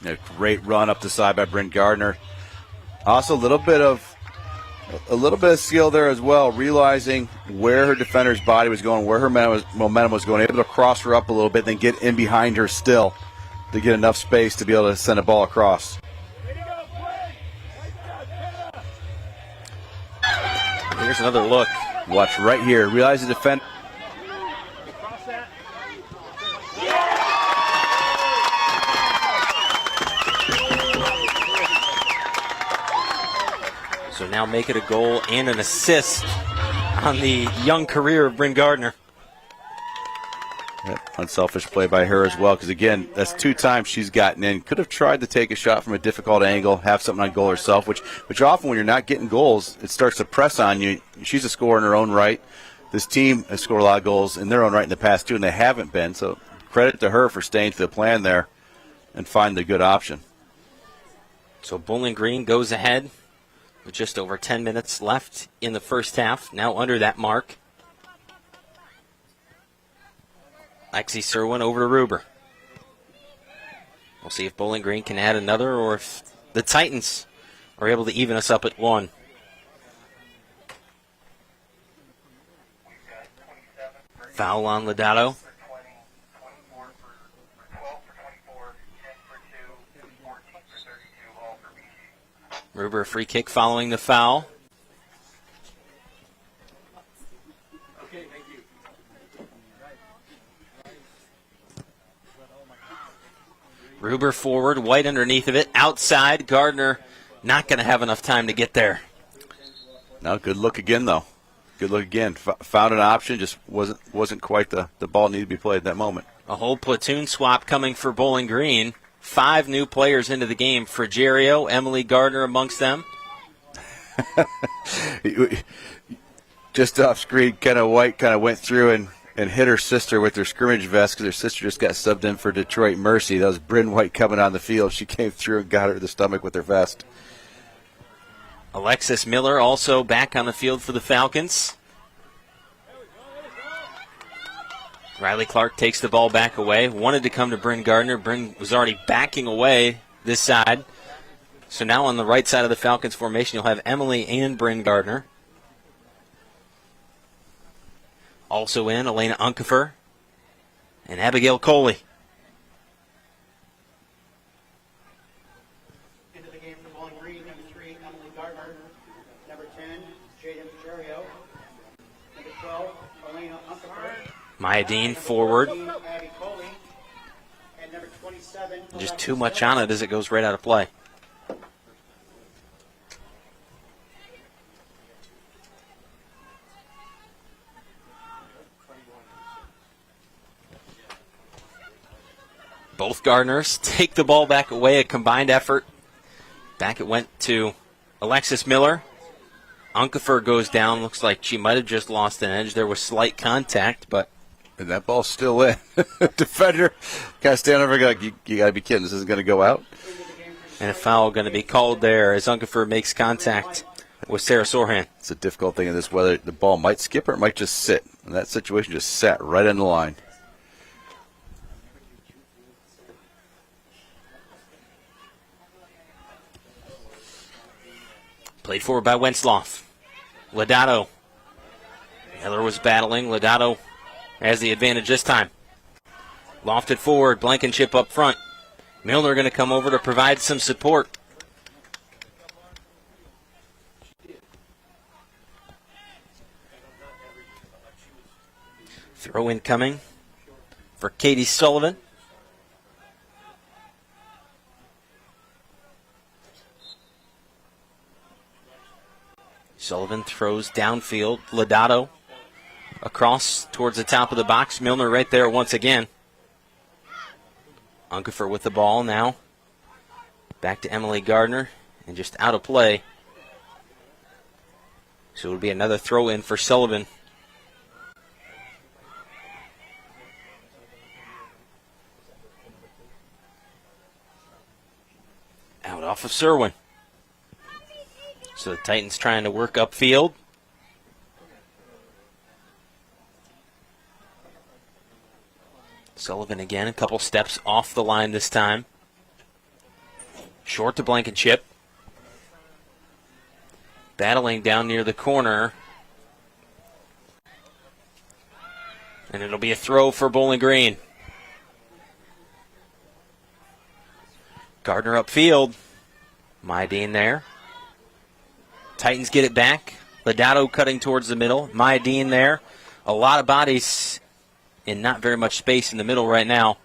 [SPEAKER 2] A great run up the side by Bryn Gardner. Also a little bit of skill there as well, realizing where her defender's body was going, where her momentum was going, able to cross her up a little bit, then get in behind her still to get enough space to be able to send a ball across.
[SPEAKER 1] Here's another look.
[SPEAKER 2] Watch right here. Realize the defender.
[SPEAKER 1] So now make it a goal and an assist on the young career of Bryn Gardner.
[SPEAKER 2] Yep, unselfish play by her as well, because again, that's 2 times she's gotten in. Could have tried to take a shot from a difficult angle, have something on goal herself, which often when you're not getting goals, it starts to press on you. She's a scorer in her own right. This team has scored a lot of goals in their own right in the past too, and they haven't been. So credit to her for staying to the plan there and finding the good option.
[SPEAKER 1] So Bowling Green goes ahead with just over 10 minutes left in the first half. Now under that mark. Lexi Serwin over to Ruber. We'll see if Bowling Green can add another or if the Titans are able to even us up at 1. Foul on Lodato. Ruber a free kick following the foul. Ruber forward, White underneath of it. Outside, Gardner not going to have enough time to get there.
[SPEAKER 2] No, good look again, though. Good look again. Found an option, just wasn't quite the ball needed to be played at that moment.
[SPEAKER 1] A whole platoon swap coming for Bowling Green. 5 new players into the game. Frigerio, Emily Gardner amongst them.
[SPEAKER 2] Just off screen, White went through and hit her sister with her scrimmage vest because her sister just got subbed in for Detroit Mercy. That was Bryn White coming on the field. She came through and got her in the stomach with her vest.
[SPEAKER 1] Alexis Miller also back on the field for the Falcons. Riley Clark takes the ball back away. Wanted to come to Bryn Gardner. Bryn was already backing away this side. So now on the right side of the Falcons formation, you'll have Emily and Bryn Gardner. Also in, Elena Unkefer and Abigail Coley.
[SPEAKER 3] Into the game for Bowling Green, number 3, Emily Gardner. Number 10, Jaden Furio. Number 12, Elena Unkefer.
[SPEAKER 1] Maya Dean forward.
[SPEAKER 3] Abby Coley. And number 27,
[SPEAKER 1] Just too much on it as it goes right out of play. Both Gardners take the ball back away, a combined effort. Back it went to Alexis Miller. Unkefer goes down. Looks like she might have just lost an edge. There was slight contact, but...
[SPEAKER 2] And that ball's still in. Defender got to stand over and go, you got to be kidding. This isn't going to go out.
[SPEAKER 1] And a foul going to be called there as Unkefer makes contact with Sarah Sorhan.
[SPEAKER 2] It's a difficult thing in this, whether the ball might skip or it might just sit. And that situation just sat right on the line.
[SPEAKER 1] Played forward by Wentzloff. Lodato. Miller was battling. Lodato has the advantage this time. Lofted forward. Blankenship up front. Milner going to come over to provide some support. Throw in coming for Katie Sullivan. Sullivan throws downfield. Lodato across towards the top of the box. Milner right there once again. Unkefer with the ball now. Back to Emily Gardner and just out of play. So it'll be another throw in for Sullivan. Out off of Serwin. So the Titans trying to work upfield. Sullivan again, a couple steps off the line this time. Short to Blankenship. Battling down near the corner. And it'll be a throw for Bowling Green. Gardner upfield. Maya there. Titans get it back. Lodato cutting towards the middle. Maya Dean there. A lot of bodies and not very much space in the middle right now.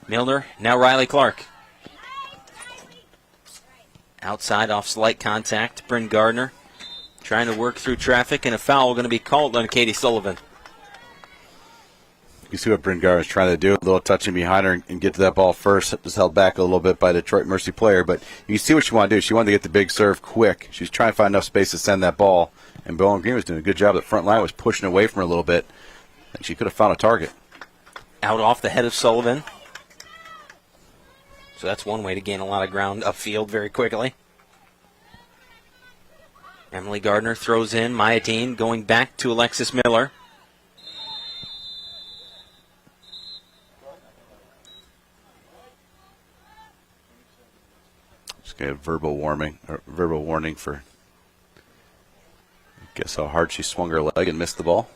[SPEAKER 1] Milner, now Riley Clark. Outside off slight contact. Bryn Gardner trying to work through traffic, and a foul going to be called on Katie Sullivan.
[SPEAKER 2] You see what Bryn Gardner's trying to do, a little touching behind her and get to that ball first. It was held back a little bit by the Detroit Mercy player, but you see what she wanted to do. She wanted to get the big serve quick. She was trying to find enough space to send that ball, and Bowling Green was doing a good job. The front line was pushing away from her a little bit, and she could have found a target.
[SPEAKER 1] Out off the head of Sullivan. So that's one way to gain a lot of ground upfield very quickly. Emily Gardner throws in. Maya Dean going back to Alexis Miller.
[SPEAKER 2] Just gonna have verbal warning for, I guess, how hard she swung her leg and missed the ball.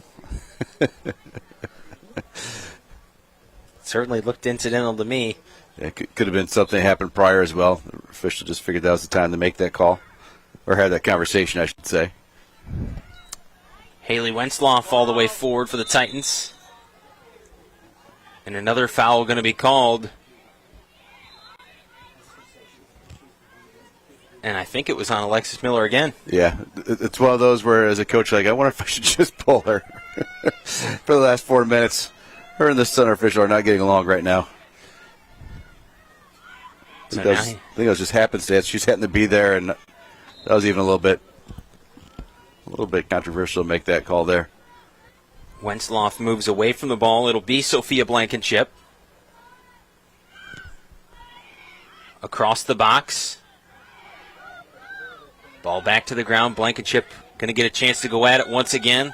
[SPEAKER 1] Certainly looked incidental to me.
[SPEAKER 2] It could have been something that happened prior as well. The official just figured that was the time to make that call, or have that conversation, I should say.
[SPEAKER 1] Haley Wentzloff all the way forward for the Titans. And another foul going to be called And I think it was on Alexis Miller again.
[SPEAKER 2] Yeah, it's one of those where, as a coach, like, I wonder if I should just pull her for the last 4 minutes. Her and the center official are not getting along right now. I think it was just happenstance. She's happened to be there, and that was even a little bit controversial to make that call there.
[SPEAKER 1] Wensloff moves away from the ball. It'll be Sophia Blankenship. Across the box. Ball back to the ground. Blankenship going to get a chance to go at it once again.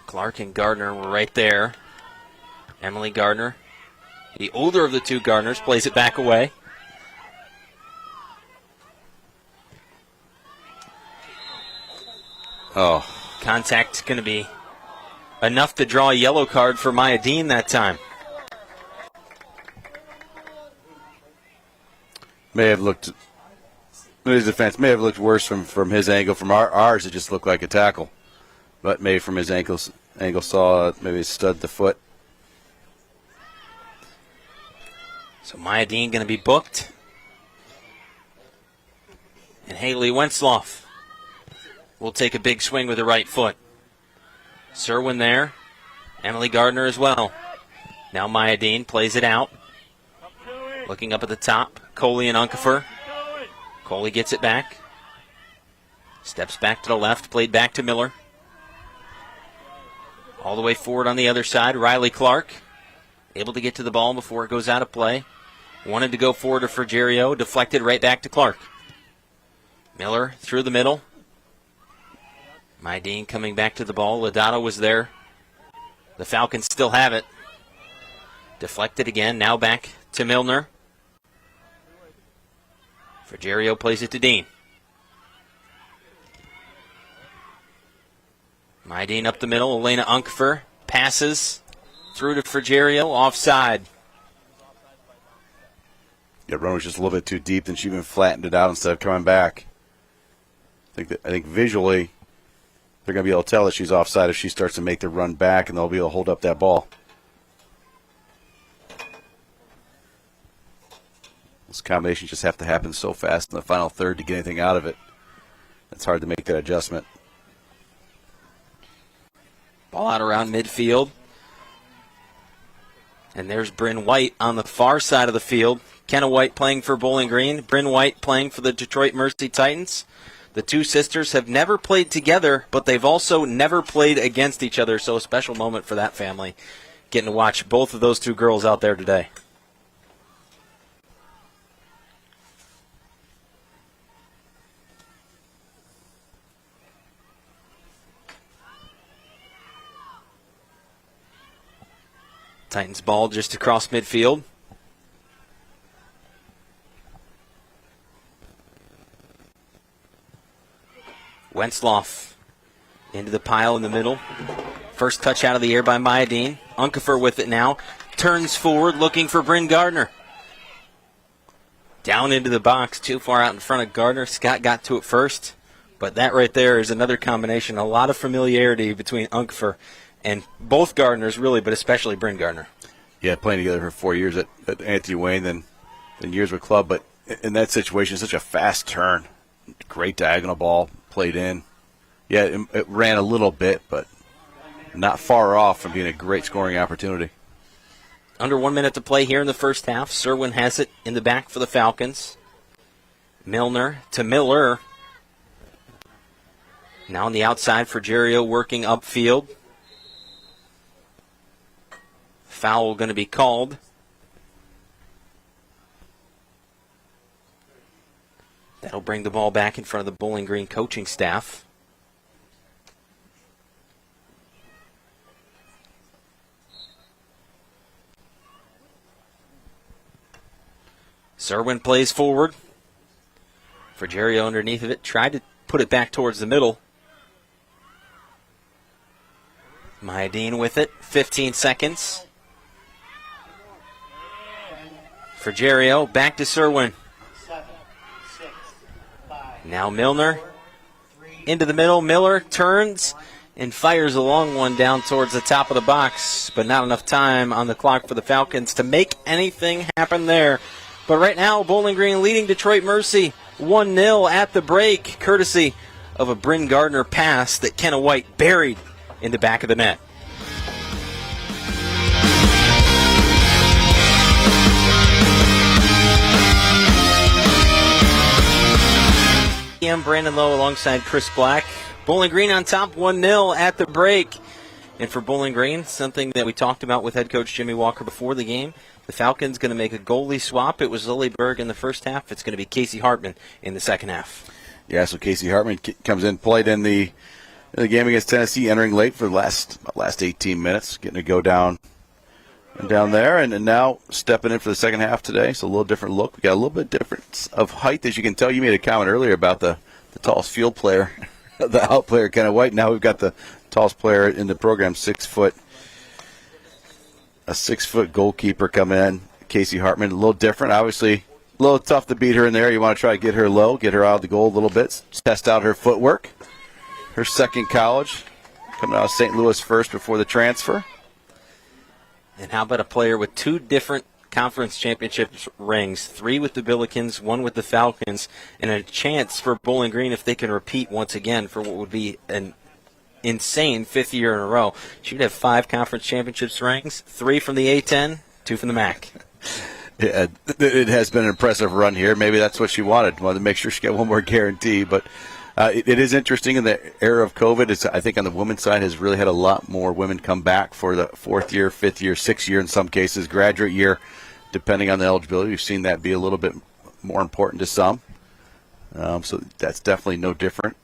[SPEAKER 1] Clark and Gardner were right there. Emily Gardner, the older of the two Gardners, plays it back away.
[SPEAKER 2] Oh.
[SPEAKER 1] Contact going to be enough to draw a yellow card for Maya Dean that time.
[SPEAKER 2] May have looked, in his defense, may have looked worse from his angle. From ours, it just looked like a tackle. But maybe from his angle saw maybe stud the foot.
[SPEAKER 1] So Maya Dean going to be booked. And Haley Wensloff will take a big swing with the right foot. Serwin there. Emily Gardner as well. Now Maya Dean plays it out. Looking up at the top. Coley and Unkefer. Coley gets it back. Steps back to the left. Played back to Miller. All the way forward on the other side. Riley Clark. Able to get to the ball before it goes out of play. Wanted to go forward to Frigerio. Deflected right back to Clark. Miller through the middle. Maya Dean coming back to the ball. Lodato was there. The Falcons still have it. Deflected again. Now back to Milner. Frigerio plays it to Dean. Maya Dean up the middle. Elena Unkefer passes through to Frigerio. Offside.
[SPEAKER 2] Yeah, run was just a little bit too deep, then she even flattened it out instead of coming back. I think visually they're going to be able to tell that she's offside if she starts to make the run back, and they'll be able to hold up that ball. Those combinations just have to happen so fast in the final third to get anything out of it. It's hard to make that adjustment.
[SPEAKER 1] Ball out around midfield. And there's Bryn White on the far side of the field. Kenna White playing for Bowling Green. Bryn White playing for the Detroit Mercy Titans. The two sisters have never played together, but they've also never played against each other, so a special moment for that family, getting to watch both of those two girls out there today. Titans ball just across midfield. Wensloff into the pile in the middle. First touch out of the air by Maya Dean. Unkefer with it now. Turns forward looking for Bryn Gardner. Down into the box, too far out in front of Gardner. Scott got to it first. But that right there is another combination. A lot of familiarity between Unkefer and both Gardners, really, but especially Bryn Gardner.
[SPEAKER 2] Yeah, playing together for 4 years at Anthony Wayne, then years with club. But in that situation, such a fast turn. Great diagonal ball played in. Yeah, it ran a little bit, but not far off from being a great scoring opportunity.
[SPEAKER 1] Under 1 minute to play here in the first half. Serwin has it in the back for the Falcons. Milner to Miller. Now on the outside for Frigerio working upfield. Foul going to be called. That'll bring the ball back in front of the Bowling Green coaching staff. Serwin plays forward. Frigerio underneath of it. Tried to put it back towards the middle. Maya Dean with it. 15 seconds. Frigerio back to Serwin.
[SPEAKER 3] 7, 6, 5.
[SPEAKER 1] Now Milner into the middle. Miller turns and fires a long one down towards the top of the box, but not enough time on the clock for the Falcons to make anything happen there. But right now, Bowling Green leading Detroit Mercy 1-0 at the break, courtesy of a Bryn Gardner pass that Kenna White buried in the back of the net. Brandon Lowe alongside Chris Black. Bowling Green on top 1-0 at the break. And for Bowling Green, something that we talked about with head coach Jimmy Walker before the game, the Falcons going to make a goalie swap. It was Lily Berg in the first half. It's going to be Casey Hartman in the second half. Yeah,
[SPEAKER 2] so Casey Hartman comes in, played in the game against Tennessee, entering late for the last 18 minutes, getting to go down there, and now stepping in for the second half today. So a little different look. We got a little bit difference of height, as you can tell. You made a comment earlier about the tallest field player, the out player, Kenna White. Now we've got the tallest player in the program, 6 foot, a 6 foot goalkeeper coming in, Casey Hartman. A little different, obviously. A little tough to beat her in there. You want to try to get her low, get her out of the goal a little bit, test out her footwork. Her second college, coming out of St. Louis first before the transfer.
[SPEAKER 1] And how about a player with 2 different conference championship rings, 3 with the Billikens, 1 with the Falcons, and a chance for Bowling Green if they can repeat once again for what would be an insane 5th year in a row. She would have 5 conference championships rings, 3 from the A-10, 2 from the MAC.
[SPEAKER 2] Yeah, it has been an impressive run here. Maybe that's what she wanted to make sure she got one more guarantee. But it is interesting in the era of COVID. I think on the women's side has really had a lot more women come back for the 4th year, 5th year, 6th year in some cases, graduate year, depending on the eligibility. We've seen that be a little bit more important to some. So that's definitely no different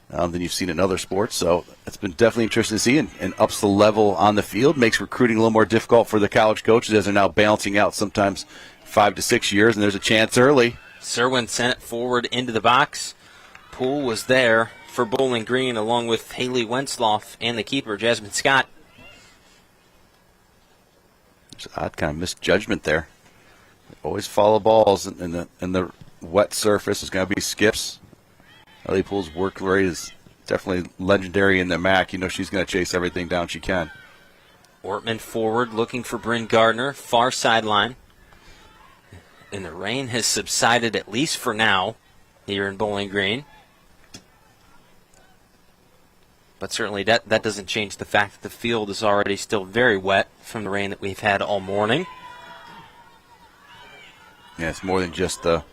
[SPEAKER 2] than you've seen in other sports. So it's been definitely interesting to see, and ups the level on the field, makes recruiting a little more difficult for the college coaches as they're now balancing out sometimes 5 to 6 years, and there's a chance early.
[SPEAKER 1] Serwin sent it forward into the box. Poole was there for Bowling Green along with Haley Wentzloff and the keeper, Jasmine Scott.
[SPEAKER 2] There's an odd kind of misjudgment there. Always follow balls, and the wet surface is going to be skips. Ellie Poole's work rate is definitely legendary in the MAC. You know she's going to chase everything down she can.
[SPEAKER 1] Ortman forward looking for Bryn Gardner, far sideline. And the rain has subsided, at least for now, here in Bowling Green. But certainly that doesn't change the fact that the field is already still very wet from the rain that we've had all morning.
[SPEAKER 2] Yeah, it's more than just the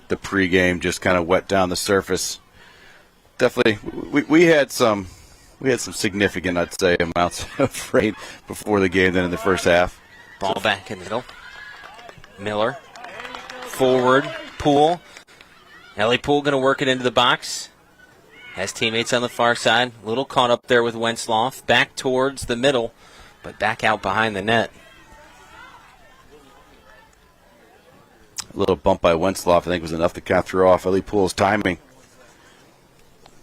[SPEAKER 2] pregame, just kind of wet down the surface. Definitely, we had some significant, I'd say, amounts of rain before the game than in the first half.
[SPEAKER 1] Ball back in the middle. Miller. Forward. Poole. Ellie Poole going to work it into the box. Has teammates on the far side. A little caught up there with Wentzloff. Back towards the middle, but back out behind the net.
[SPEAKER 2] A little bump by Wentzloff, I think, was enough to kind of throw off Ellie Poole's timing.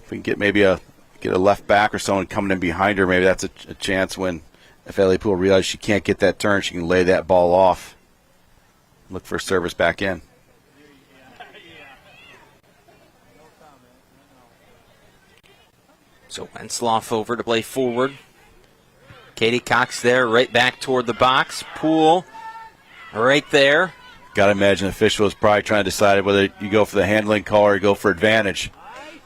[SPEAKER 2] If we can get maybe get a left back or someone coming in behind her, maybe that's a chance when, if Ellie Poole realizes she can't get that turn, she can lay that ball off. Look for service back in.
[SPEAKER 1] So Wentzloff over to play forward. Katie Cox there, right back toward the box. Poole right there.
[SPEAKER 2] Got to imagine the official is probably trying to decide whether you go for the handling call or you go for advantage.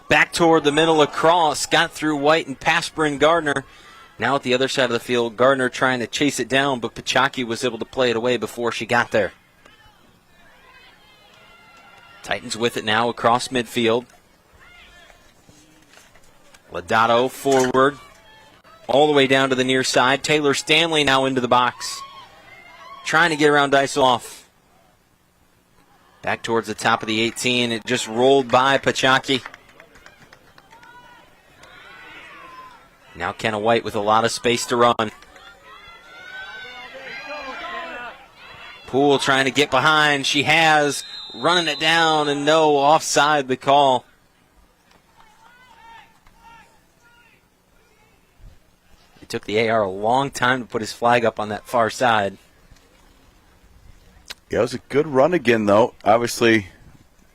[SPEAKER 1] Back toward the middle across. Got through White and past Bryn Gardner. Now at the other side of the field, Gardner trying to chase it down, but Pachaki was able to play it away before she got there. Titans with it now across midfield. Lodato forward. All the way down to the near side. Taylor Stanley now into the box. Trying to get around Dysoff. Back towards the top of the 18. It just rolled by Pachaki. Now Kenna White with a lot of space to run. Poole trying to get behind. She has. Running it down, and no, offside the call. It took the AR a long time to put his flag up on that far side.
[SPEAKER 2] Yeah, it was a good run again, though. Obviously,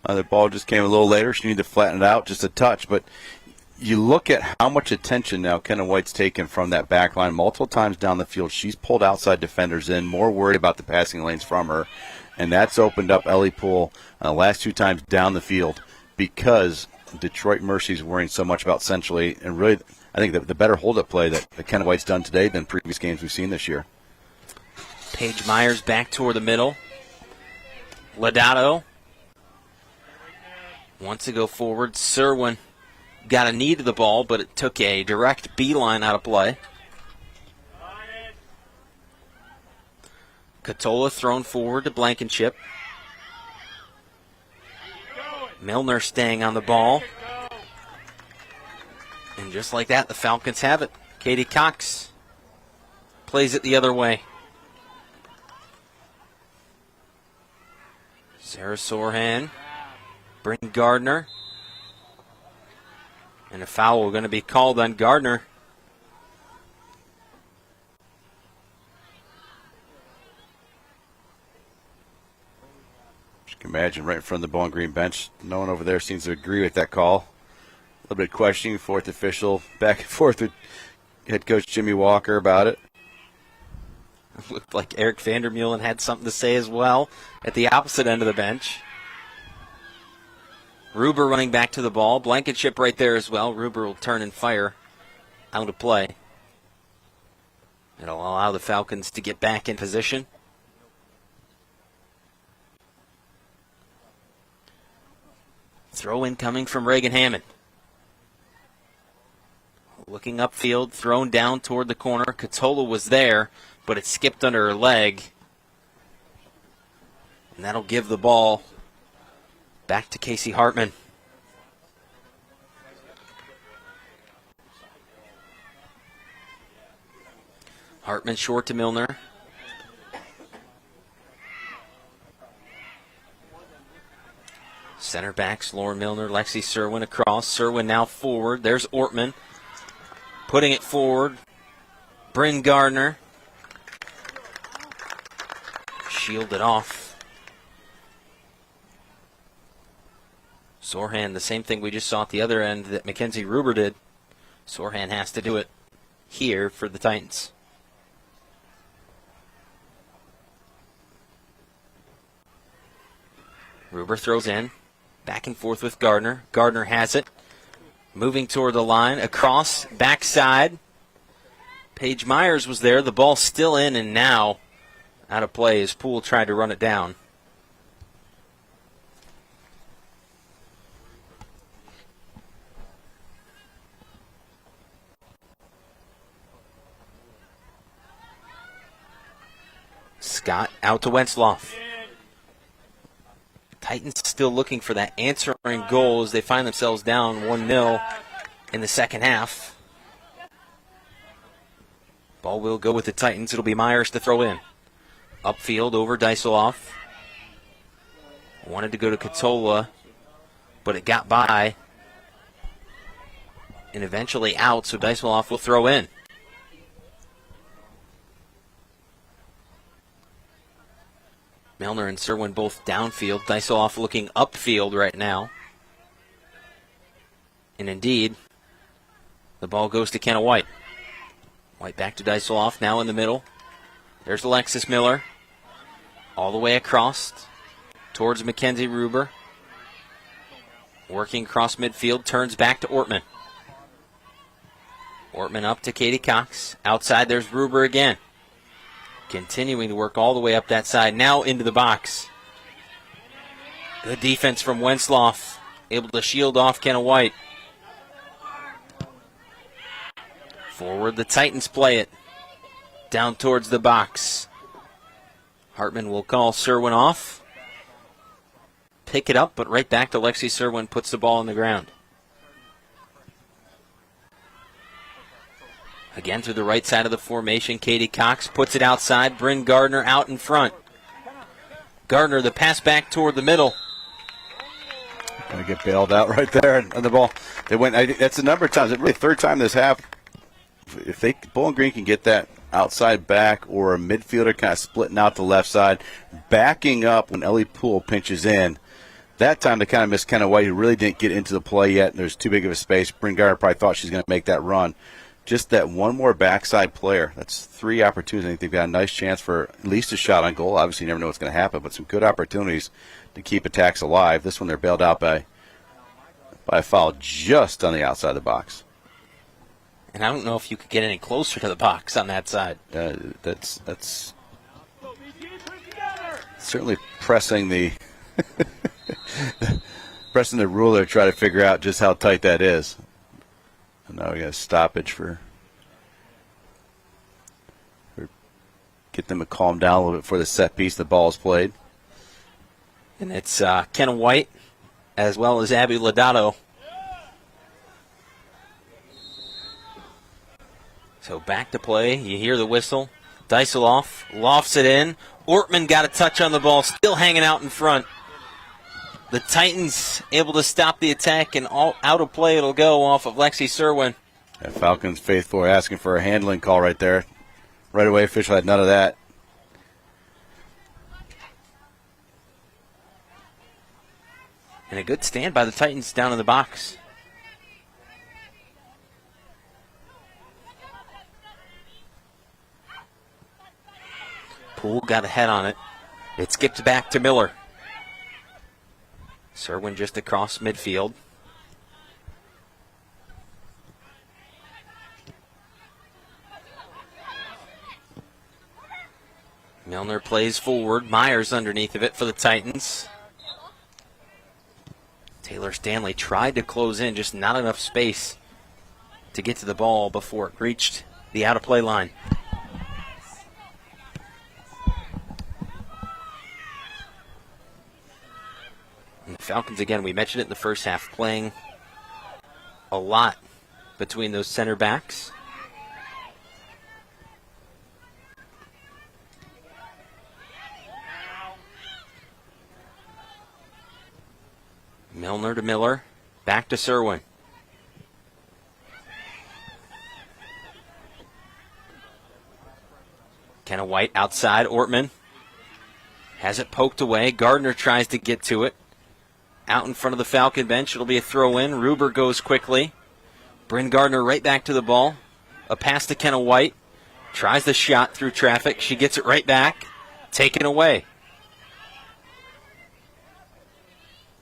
[SPEAKER 2] the ball just came a little later. She needed to flatten it out just a touch. But you look at how much attention now Kenna White's taken from that back line multiple times down the field. She's pulled outside defenders in, more worried about the passing lanes from her. And that's opened up Ellie Poole last 2 times down the field because Detroit Mercy's worrying so much about centrally. And really, I think the better hold-up play that Kenna White's done today than previous games we've seen this year.
[SPEAKER 1] Paige Myers back toward the middle. Lodato wants to go forward. Serwin got a knee to the ball, but it took a direct beeline out of play. Catola thrown forward to Blankenship. Milner staying on the ball. And just like that, the Falcons have it. Katie Cox plays it the other way. Sarah Sorhan, Bryn Gardner. And a foul going to be called on Gardner.
[SPEAKER 2] Imagine right in front of the Bowling Green bench. No one over there seems to agree with that call. A little bit of questioning, fourth official, back and forth with head coach Jimmy Walker about it.
[SPEAKER 1] It looked like Eric Vandermeulen had something to say as well at the opposite end of the bench. Ruber running back to the ball. Blankenship right there as well. Ruber will turn and fire out of play. It'll allow the Falcons to get back in position. Throw in coming from Reagan Hammond. Looking upfield, thrown down toward the corner. Catola was there, but it skipped under her leg. And that'll give the ball back to Casey Hartman. Hartman short to Milner. Center backs, Lauren Milner, Lexi Serwin across. Serwin now forward. There's Ortman. Putting it forward. Bryn Gardner. Shielded off. Sorhan, the same thing we just saw at the other end that Mackenzie Ruber did. Sorhan has to do it here for the Titans. Ruber throws in. Back and forth with Gardner. Gardner has it. Moving toward the line. Across. Backside. Paige Myers was there. The ball still in and now out of play as Poole tried to run it down. Scott out to Wentzloff. Titans still looking for that answering goal as they find themselves down 1-0 in the second half. Ball will go with the Titans. It'll be Myers to throw in. Upfield over Dysoloff. Wanted to go to Catola, but it got by. And eventually out, so Dysoloff will throw in. Milner and Serwin both downfield. Dysoloff looking upfield right now. And indeed, the ball goes to Kenna White. White back to Dysoloff, now in the middle. There's Alexis Miller. All the way across towards Mackenzie Ruber. Working across midfield, turns back to Ortman. Ortman up to Katie Cox. Outside, there's Ruber again. Continuing to work all the way up that side. Now into the box. Good defense from Wentzloff. Able to shield off Kenna White. Forward, the Titans play it. Down towards the box. Hartman will call Serwin off. Pick it up, but right back to Lexi Serwin. Puts the ball on the ground. Again through the right side of the formation, Katie Cox puts it outside. Bryn Gardner out in front. Gardner, the pass back toward the middle.
[SPEAKER 2] Going to get bailed out right there on the ball. They went. That's a number of times. It's really third time this half. If Bowling Green can get that outside back or a midfielder kind of splitting out the left side, backing up when Ellie Poole pinches in. That time they kind of missed Kenna White, who really didn't get into the play yet. And there's too big of a space. Bryn Gardner probably thought she's going to make that run. just that one more backside player. That's 3 opportunities. I think they've got a nice chance for at least a shot on goal. Obviously, you never know what's going to happen, but some good opportunities to keep attacks alive. This one, they're bailed out by a foul just on the outside of the box.
[SPEAKER 1] And I don't know if you could get any closer to the box on that side.
[SPEAKER 2] That's certainly pressing the pressing the ruler to try to figure out just how tight that is. And now we got a stoppage for get them to calm down a little bit before the set piece. The ball is played.
[SPEAKER 1] And it's Kenna White as well as Abby Lodato. So back to play. You hear the whistle. Deiseloff lofts it in. Ortman got a touch on the ball, still hanging out in front. The Titans able to stop the attack, and all out of play it'll go off of Lexi Serwin.
[SPEAKER 2] Yeah, Falcons faithful are asking for a handling call right there. Right away, official had none of that.
[SPEAKER 1] And a good stand by the Titans down in the box. Poole got a head on it. It skipped back to Miller. Serwin just across midfield. Milner plays forward. Myers underneath of it for the Titans. Taylor Stanley tried to close in, just not enough space to get to the ball before it reached the out-of-play line. And the Falcons, again, we mentioned it in the first half, playing a lot between those center backs. Milner to Miller, back to Serwin. Kenna White outside, Ortman has it poked away. Gardner tries to get to it. Out in front of the Falcon bench, it'll be a throw-in. Ruber goes quickly. Bryn Gardner right back to the ball. A pass to Kenna White. Tries the shot through traffic. She gets it right back. Taken away.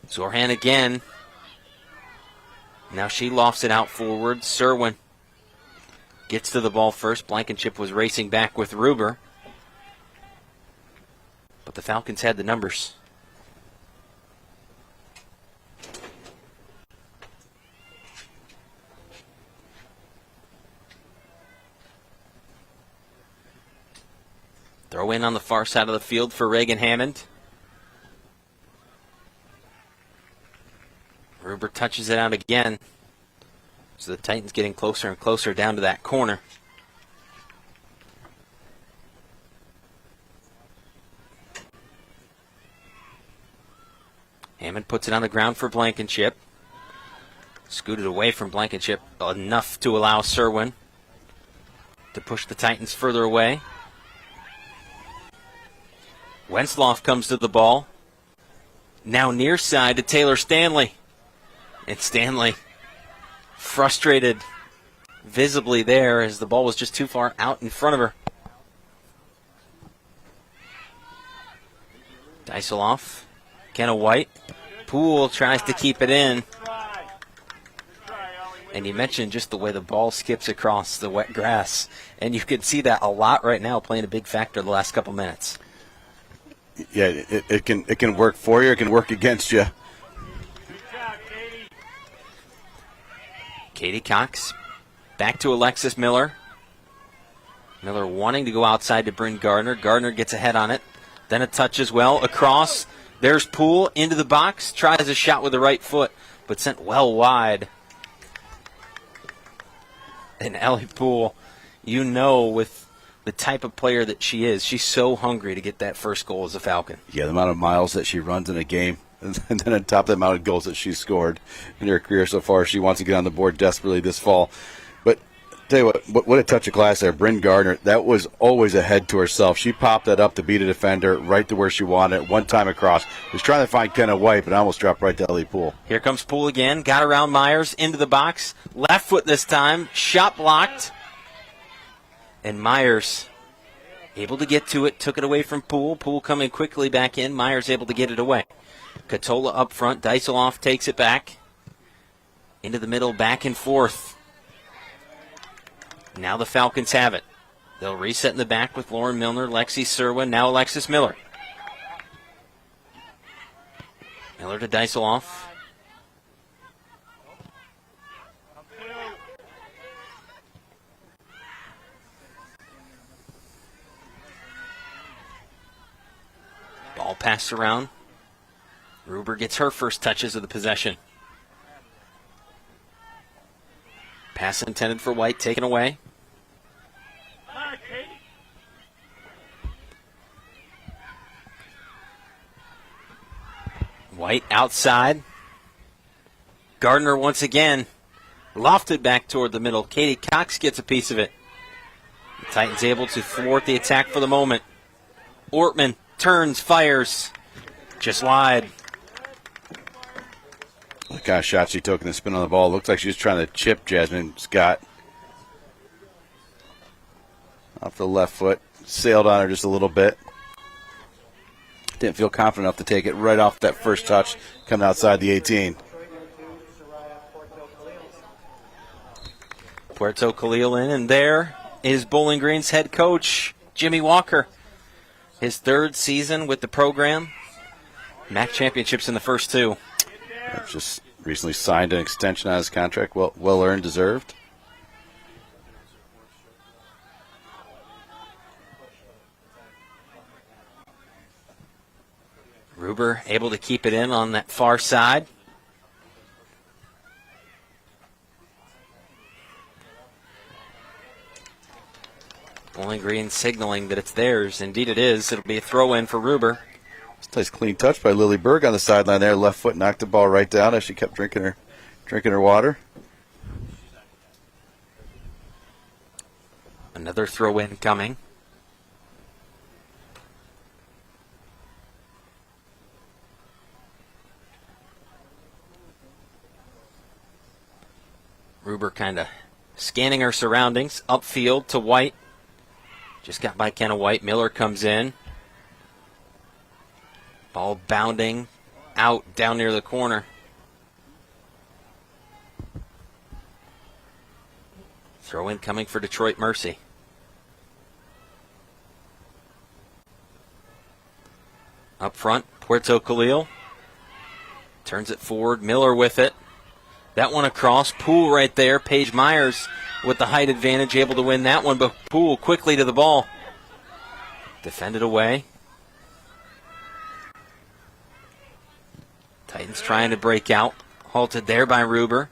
[SPEAKER 1] Zorhan again. Now she lofts it out forward. Serwin gets to the ball first. Blankenship was racing back with Ruber. But the Falcons had the numbers. Throw in on the far side of the field for Reagan Hammond. Ruber touches it out again. So the Titans getting closer and closer down to that corner. Hammond puts it on the ground for Blankenship. Scooted away from Blankenship enough to allow Serwin to push the Titans further away. Wensloff comes to the ball. Now near side to Taylor Stanley. And Stanley frustrated visibly there as the ball was just too far out in front of her. Deiseloff, Kenna White. Poole tries to keep it in. And you mentioned just the way the ball skips across the wet grass. And you can see that a lot right now, playing a big factor the last couple minutes.
[SPEAKER 2] Yeah, it can work for you. It can work against you.
[SPEAKER 1] Katie Cox back to Alexis Miller. Miller wanting to go outside to Bryn Gardner. Gardner gets a head on it. Then a touch as well. Across. There's Poole into the box. Tries a shot with the right foot, but sent well wide. And Ellie Poole, you know, with the type of player that she is, she's so hungry to get that first goal as a Falcon.
[SPEAKER 2] Yeah, the amount of miles that she runs in a game, and then on top of the amount of goals that she's scored in her career so far, she wants to get on the board desperately this fall. But Tell you what a touch of class there. Bryn Gardner, that was always a head to herself. She popped that up to beat a defender right to where she wanted it. One time across. Was trying to find Kenna White, but almost dropped right to Ellie Poole.
[SPEAKER 1] Here comes Poole again. Got around Myers into the box. Left foot this time. Shot blocked. And Myers able to get to it. Took it away from Poole. Poole coming quickly back in. Myers able to get it away. Katola up front. Deiseloff takes it back. Into the middle. Back and forth. Now the Falcons have it. They'll reset in the back with Lauren Milner, Lexi Serwin, now Alexis Miller. Miller to Deiseloff. Ball passed around. Ruber gets her first touches of the possession. Pass intended for White, taken away. White outside. Gardner once again lofted back toward the middle. Katie Cox gets a piece of it. The Titans able to thwart the attack for the moment. Ortman turns, fires. Just wide.
[SPEAKER 2] The kind of shot she took and the spin on the ball. Looks like she was trying to chip Jasmine Scott. Off the left foot. Sailed on her just a little bit. Didn't feel confident enough to take it right off that first touch coming outside the 18.
[SPEAKER 1] Puerto Khalil in, and there is Bowling Green's head coach, Jimmy Walker. His third season with the program. MAC championships in the first two.
[SPEAKER 2] Just recently signed an extension on his contract. Well earned, deserved.
[SPEAKER 1] Ruber able to keep it in on that far side. Bowling Green signaling that it's theirs. Indeed it is. It'll be a throw-in for Ruber.
[SPEAKER 2] Nice clean touch by Lily Berg on the sideline there. Left foot knocked the ball right down as she kept drinking her water.
[SPEAKER 1] Another throw-in coming. Ruber kind of scanning her surroundings. Upfield to White. Just got by Kenna White. Miller comes in. Ball bounding out down near the corner. Throw in coming for Detroit Mercy. Up front, Puerto Khalil. Turns it forward. Miller with it. That one across. Poole right there. Paige Myers with the height advantage, able to win that one, but Poole quickly to the ball. Defended away. Titans trying to break out. Halted there by Ruber.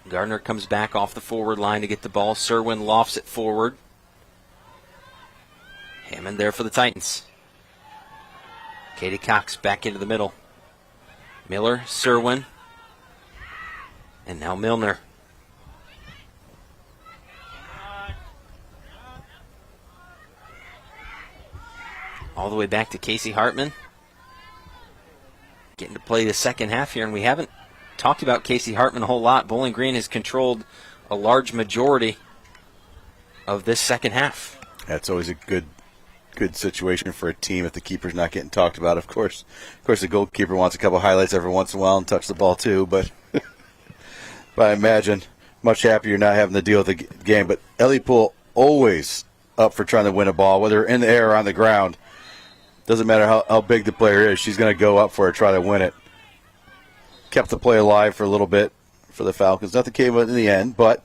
[SPEAKER 1] Gardner comes back off the forward line to get the ball. Serwin lofts it forward. Hammond there for the Titans. Katie Cox back into the middle. Miller, Serwin, and now Milner. All the way back to Casey Hartman. Getting to play the second half here, and we haven't talked about Casey Hartman a whole lot. Bowling Green has controlled a large majority of this second half.
[SPEAKER 2] That's always a good situation for a team if the keeper's not getting talked about. Of course, the goalkeeper wants a couple highlights every once in a while and touch the ball too. But I imagine much happier not having to deal with the game. But Ellie Poole always up for trying to win a ball, whether in the air or on the ground. Doesn't matter how big the player is, she's going to go up for it, try to win it. Kept the play alive for a little bit for the Falcons. Nothing came in the end, but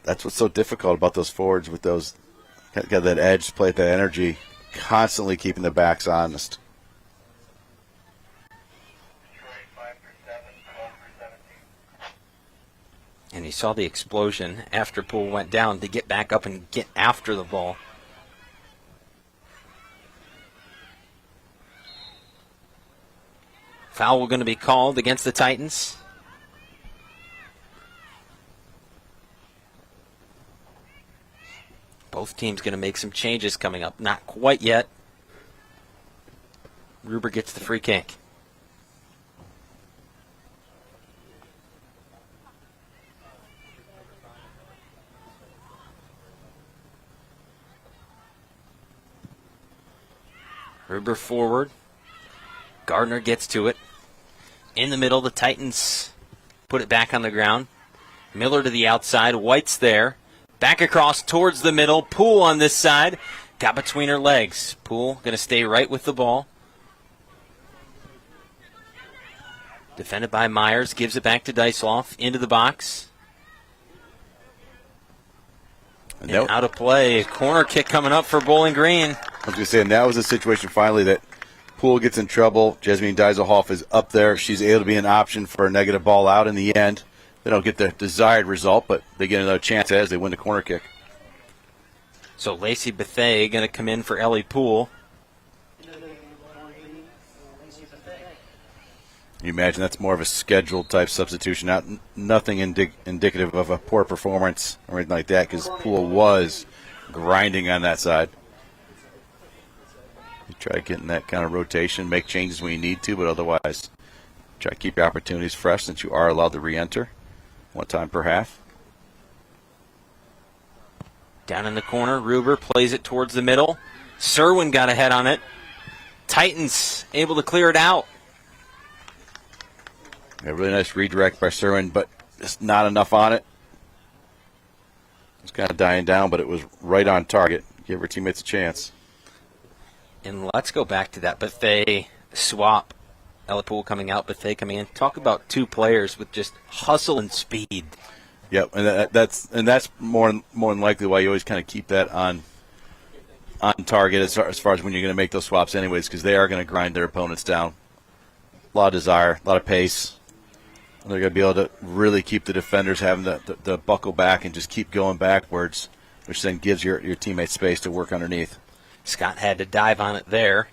[SPEAKER 2] that's what's so difficult about those forwards with those. Got that edge, play that energy, constantly keeping the backs honest.
[SPEAKER 1] And you saw the explosion after Poole went down to get back up and get after the ball. Foul going to be called against the Titans. Both teams going to make some changes coming up. Not quite yet. Ruber gets the free kick. Ruber forward. Gardner gets to it. In the middle, the Titans put it back on the ground. Miller to the outside. White's there. Back across towards the middle. Poole on this side. Got between her legs. Poole going to stay right with the ball. Defended by Myers. Gives it back to Dysloff. Into the box. And out of play. Corner kick coming up for Bowling Green.
[SPEAKER 2] I was going to say, and that was a situation finally that Poole gets in trouble. Jasmine Dysloff is up there. She's able to be an option for a negative ball out in the end. They don't get the desired result, but they get another chance as they win the corner kick.
[SPEAKER 1] So Lacey Bethay going to come in for Ellie Poole.
[SPEAKER 2] You imagine that's more of a scheduled type substitution, nothing indicative of a poor performance or anything like that, because Poole was grinding on that side. You try getting that kind of rotation, make changes when you need to, but otherwise try to keep your opportunities fresh since you are allowed to re-enter one time per half.
[SPEAKER 1] Down in the corner, Ruber plays it towards the middle. Serwin got ahead on it. Titans able to clear it out.
[SPEAKER 2] A really nice redirect by Serwin, but just not enough on it. It's kind of dying down, but it was right on target. Give her teammates a chance.
[SPEAKER 1] And let's go back to that Bethay swap. Ellie Poole coming out, Bethay coming in. Talk about two players with just hustle and speed.
[SPEAKER 2] Yep, and that's more than likely why you always kind of keep that on target as far as when you're going to make those swaps anyways, because they are going to grind their opponents down. A lot of desire, a lot of pace. They're going to be able to really keep the defenders having the buckle back and just keep going backwards, which then gives your teammates space to work underneath.
[SPEAKER 1] Scott had to dive on it there.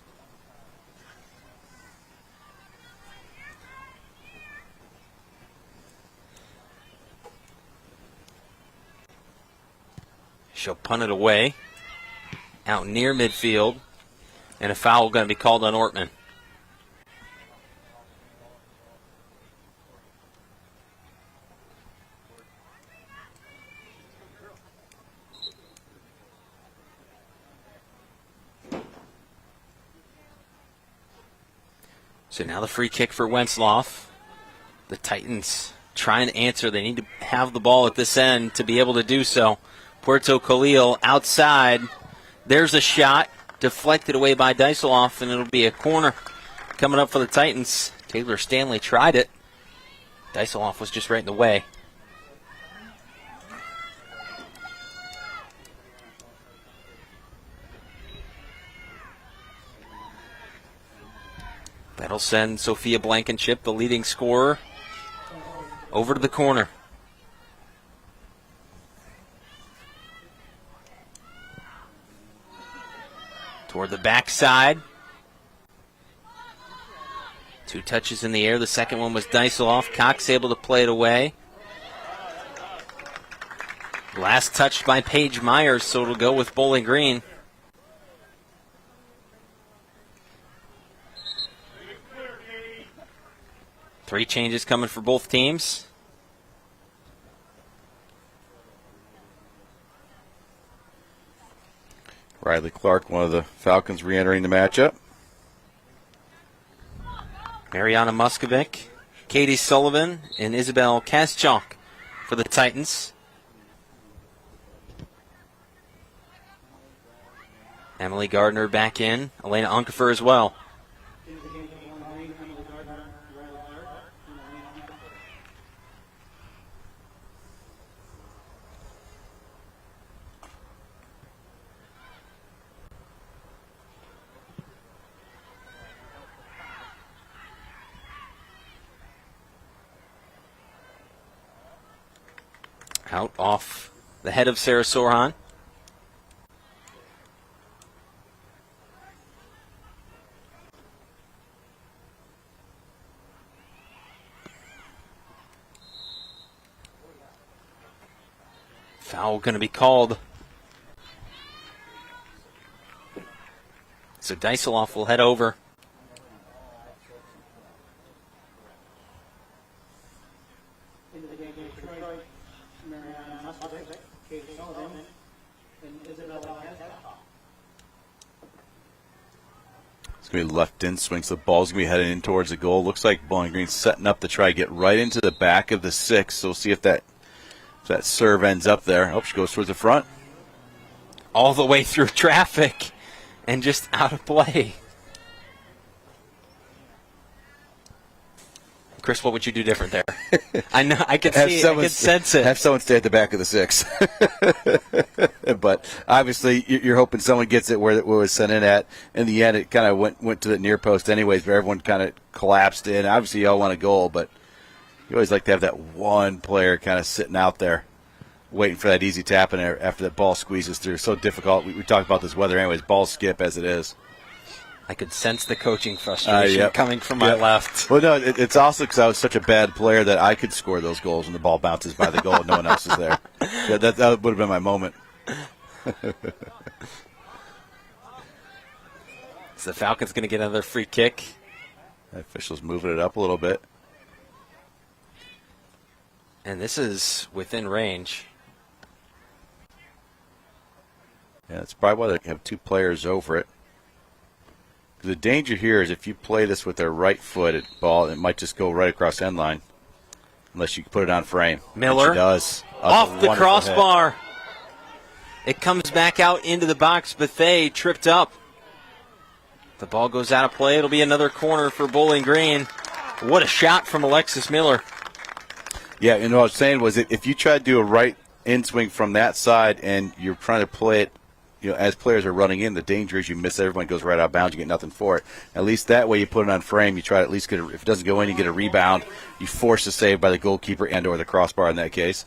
[SPEAKER 1] She'll punt it away. Out near midfield. And a foul going to be called on Ortman. So now the free kick for Wentzloff. The Titans trying to answer. They need to have the ball at this end to be able to do so. Puerto Khalil outside. There's a shot. Deflected away by Dysloff, and it'll be a corner coming up for the Titans. Taylor Stanley tried it. Dysloff was just right in the way. That'll send Sophia Blankenship, the leading scorer, over to the corner. Toward the backside. Two touches in the air. The second one was Dysloff. Cox able to play it away. Last touched by Paige Myers, so it'll go with Bowling Green. Three changes coming for both teams.
[SPEAKER 2] Riley Clark, one of the Falcons, re-entering the matchup.
[SPEAKER 1] Mariana Muskovic, Katie Sullivan, and Isabel Kaschok for the Titans. Emily Gardner back in. Elena Unkefer as well. Out off the head of Sarah Sorhan. Foul going to be called So Dysoloff will head over.
[SPEAKER 3] Into the game, Detroit, Mariana Muscovic, Katie Sullivan, and Isabella Hesba.
[SPEAKER 2] It's going to be left in, swings the ball's going to be heading in towards the goal. Looks like Bowling Green's setting up to try to get right into the back of the 6. So we'll see if that serve ends up there. Oh, she goes towards the front.
[SPEAKER 1] All the way through traffic and just out of play. Chris, what would you do different there? I know, I could see it, I could sense it.
[SPEAKER 2] Have someone stay at the back of the 6. But obviously, you're hoping someone gets it where it was sent in at. In the end, it kind of went to the near post anyways, but everyone kind of collapsed in. Obviously, you all want a goal, but you always like to have that one player kind of sitting out there waiting for that easy tap in there after that ball squeezes through. So difficult. We talked about this weather anyways. Balls skip as it is.
[SPEAKER 1] I could sense the coaching frustration coming from my left.
[SPEAKER 2] Well, no, it's also because I was such a bad player that I could score those goals when the ball bounces by the goal and no one else is there. Yeah, that would have been my moment.
[SPEAKER 1] So the Falcons going to get another free kick.
[SPEAKER 2] The official's moving it up a little bit.
[SPEAKER 1] And this is within range.
[SPEAKER 2] Yeah, that's probably why they have 2 players over it. The danger here is if you play this with their right foot ball, it might just go right across end line, unless you put it on frame.
[SPEAKER 1] Miller
[SPEAKER 2] she does.
[SPEAKER 1] off the crossbar. It comes back out into the box. Bethea tripped up. The ball goes out of play. It'll be another corner for Bowling Green. What a shot from Alexis Miller.
[SPEAKER 2] Yeah, and what I was saying was if you try to do a right in swing from that side and you're trying to play it, as players are running in, the danger is you miss everyone, goes right out of bounds, you get nothing for it. At least that way you put it on frame, you try to at least get if it doesn't go in, you get a rebound. You force a save by the goalkeeper and or the crossbar in that case.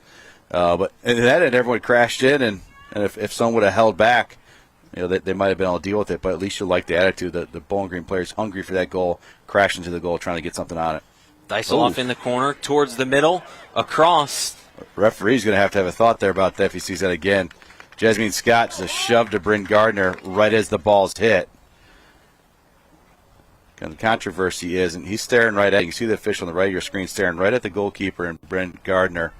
[SPEAKER 2] But in that end, everyone crashed in, and if someone would have held back, they might have been able to deal with it, but at least you like the attitude. The Bowling Green players hungry for that goal, crash into the goal, trying to get something on it.
[SPEAKER 1] Dysoloff in the corner, towards the middle, across.
[SPEAKER 2] Referee's going to have a thought there about that if he sees that again. Jasmine Scott just a shove to Bryn Gardner right as the ball's hit. And the controversy is, and he's staring right at you. You see the official on the right of your screen staring right at the goalkeeper and Bryn Gardner.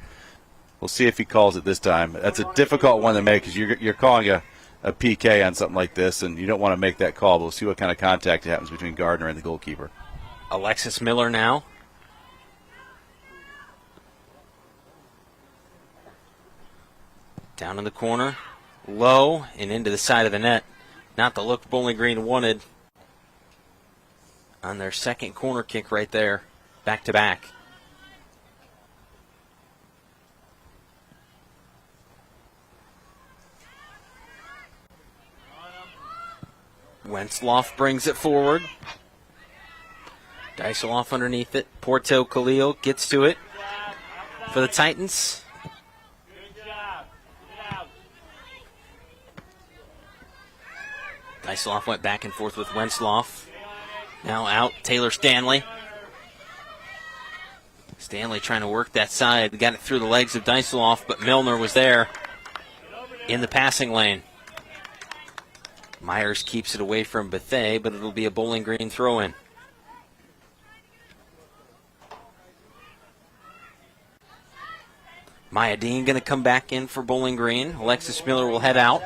[SPEAKER 2] We'll see if he calls it this time. That's a difficult one to make because you're calling a PK on something like this, and you don't want to make that call. But we'll see what kind of contact happens between Gardner and the goalkeeper.
[SPEAKER 1] Alexis Miller now. Down in the corner, low, and into the side of the net. Not the look Bowling Green wanted on their second corner kick right there, back to back. Wentzloff brings it forward. Dysoloff underneath it. Porto Khalil gets to it for the Titans. Dysoloff went back and forth with Wentzloff. Now out, Taylor Stanley. Stanley trying to work that side. Got it through the legs of Dysoloff, but Milner was there in the passing lane. Myers keeps it away from Bethea, but it'll be a Bowling Green throw-in. Maya Dean going to come back in for Bowling Green. Alexis Miller will head out.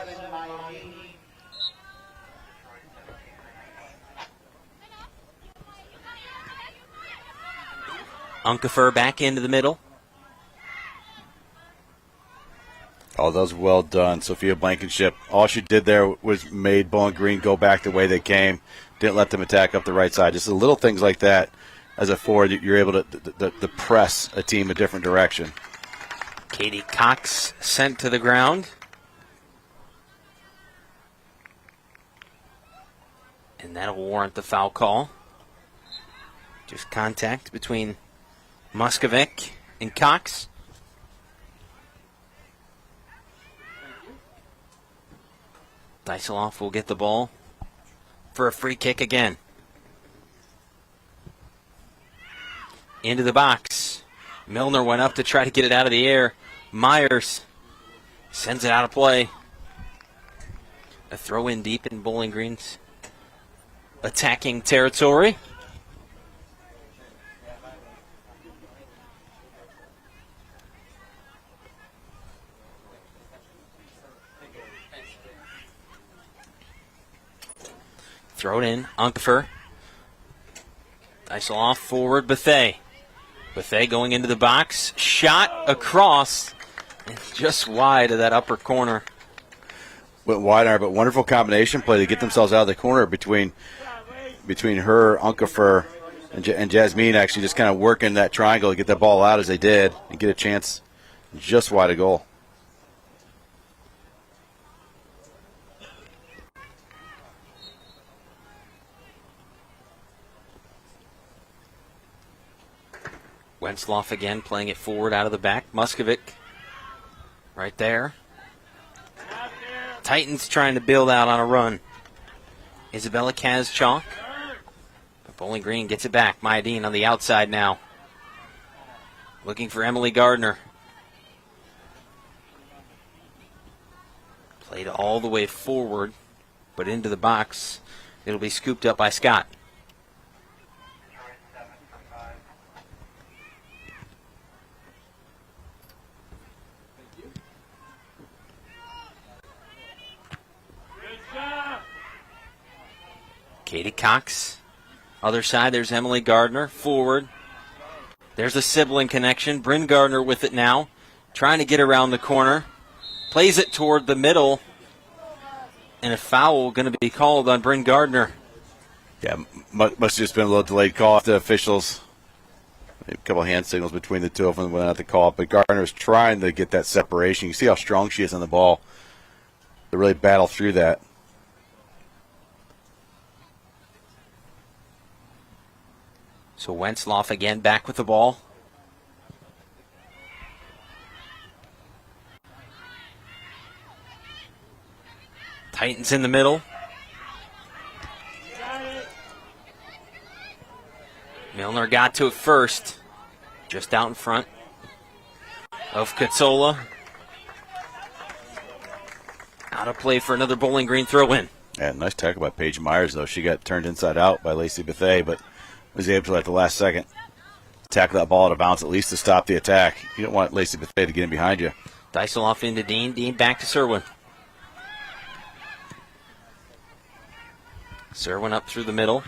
[SPEAKER 1] Unkefer back into the middle.
[SPEAKER 2] Oh, that was well done, Sophia Blankenship. All she did there was made Bowling Green go back the way they came. Didn't let them attack up the right side. Just the little things like that. As a forward, you're able to press a team a different direction.
[SPEAKER 1] Katie Cox sent to the ground. And that'll warrant the foul call. Just contact between Muscovic and Cox. Dysoloff will get the ball for a free kick again. Into the box. Milner went up to try to get it out of the air. Myers sends it out of play. A throw in deep in Bowling Green's attacking territory. Throw it in, Unkefer. Dice off, forward, Bethea. Bethea going into the box. Shot across. And just wide of that upper corner.
[SPEAKER 2] Went wide, but wonderful combination play to get themselves out of the corner between her, Unkefer, and Jasmine actually just kind of working that triangle to get that ball out as they did and get a chance just wide of goal.
[SPEAKER 1] Wensloff again playing it forward out of the back. Muskovic right there. Titans trying to build out on a run. Isabella Kazchalk. But Bowling Green gets it back. Mayadine on the outside now. Looking for Emily Gardner. Played all the way forward, but into the box. It'll be scooped up by Scott. Katie Cox. Other side, there's Emily Gardner. Forward. There's a sibling connection. Bryn Gardner with it now. Trying to get around the corner. Plays it toward the middle. And a foul going to be called on Bryn Gardner.
[SPEAKER 2] Yeah, must have just been a little delayed call off the officials. A couple of hand signals between the two of them went out the call. But Gardner's trying to get that separation. You see how strong she is on the ball. To really battle through that.
[SPEAKER 1] So Wensloff again back with the ball. Titans in the middle. Milner got to it first. Just out in front of Katsola. Out of play for another Bowling Green throw-in.
[SPEAKER 2] Yeah, nice tackle by Paige Myers, though. She got turned inside out by Lacey Bethea, but was able to, at the last second, tackle that ball out of bounds, at least to stop the attack. You don't want Lacey Bethea to get in behind you.
[SPEAKER 1] Dyseloff into Dean. Dean back to Serwin. Serwin up through the middle.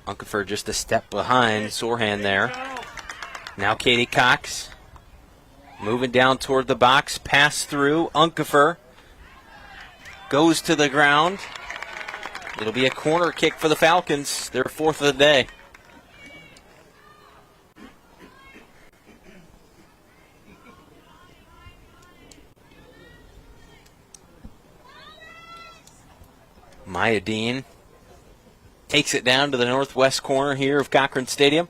[SPEAKER 1] Unkefer just a step behind Sorhan there. Now Katie Cox. Moving down toward the box. Pass through. Unkefer goes to the ground. It'll be a corner kick for the Falcons. Their fourth of the day. Mayadine takes it down to the northwest corner here of Cochran Stadium.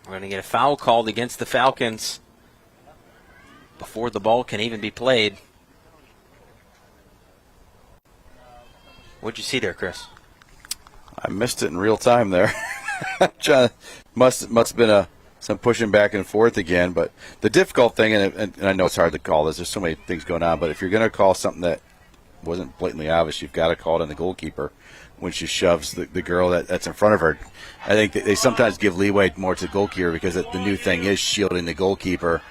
[SPEAKER 1] We're going to get a foul called against the Falcons before the ball can even be played. What'd you see there, Chris?
[SPEAKER 2] I missed it in real time there. Must have been some pushing back and forth again. But the difficult thing, and I know it's hard to call this, there's so many things going on, but if you're going to call something that wasn't blatantly obvious, you've got to call it on the goalkeeper when she shoves the girl that's in front of her. I think they sometimes give leeway more to the goalkeeper because the new thing is shielding the goalkeeper,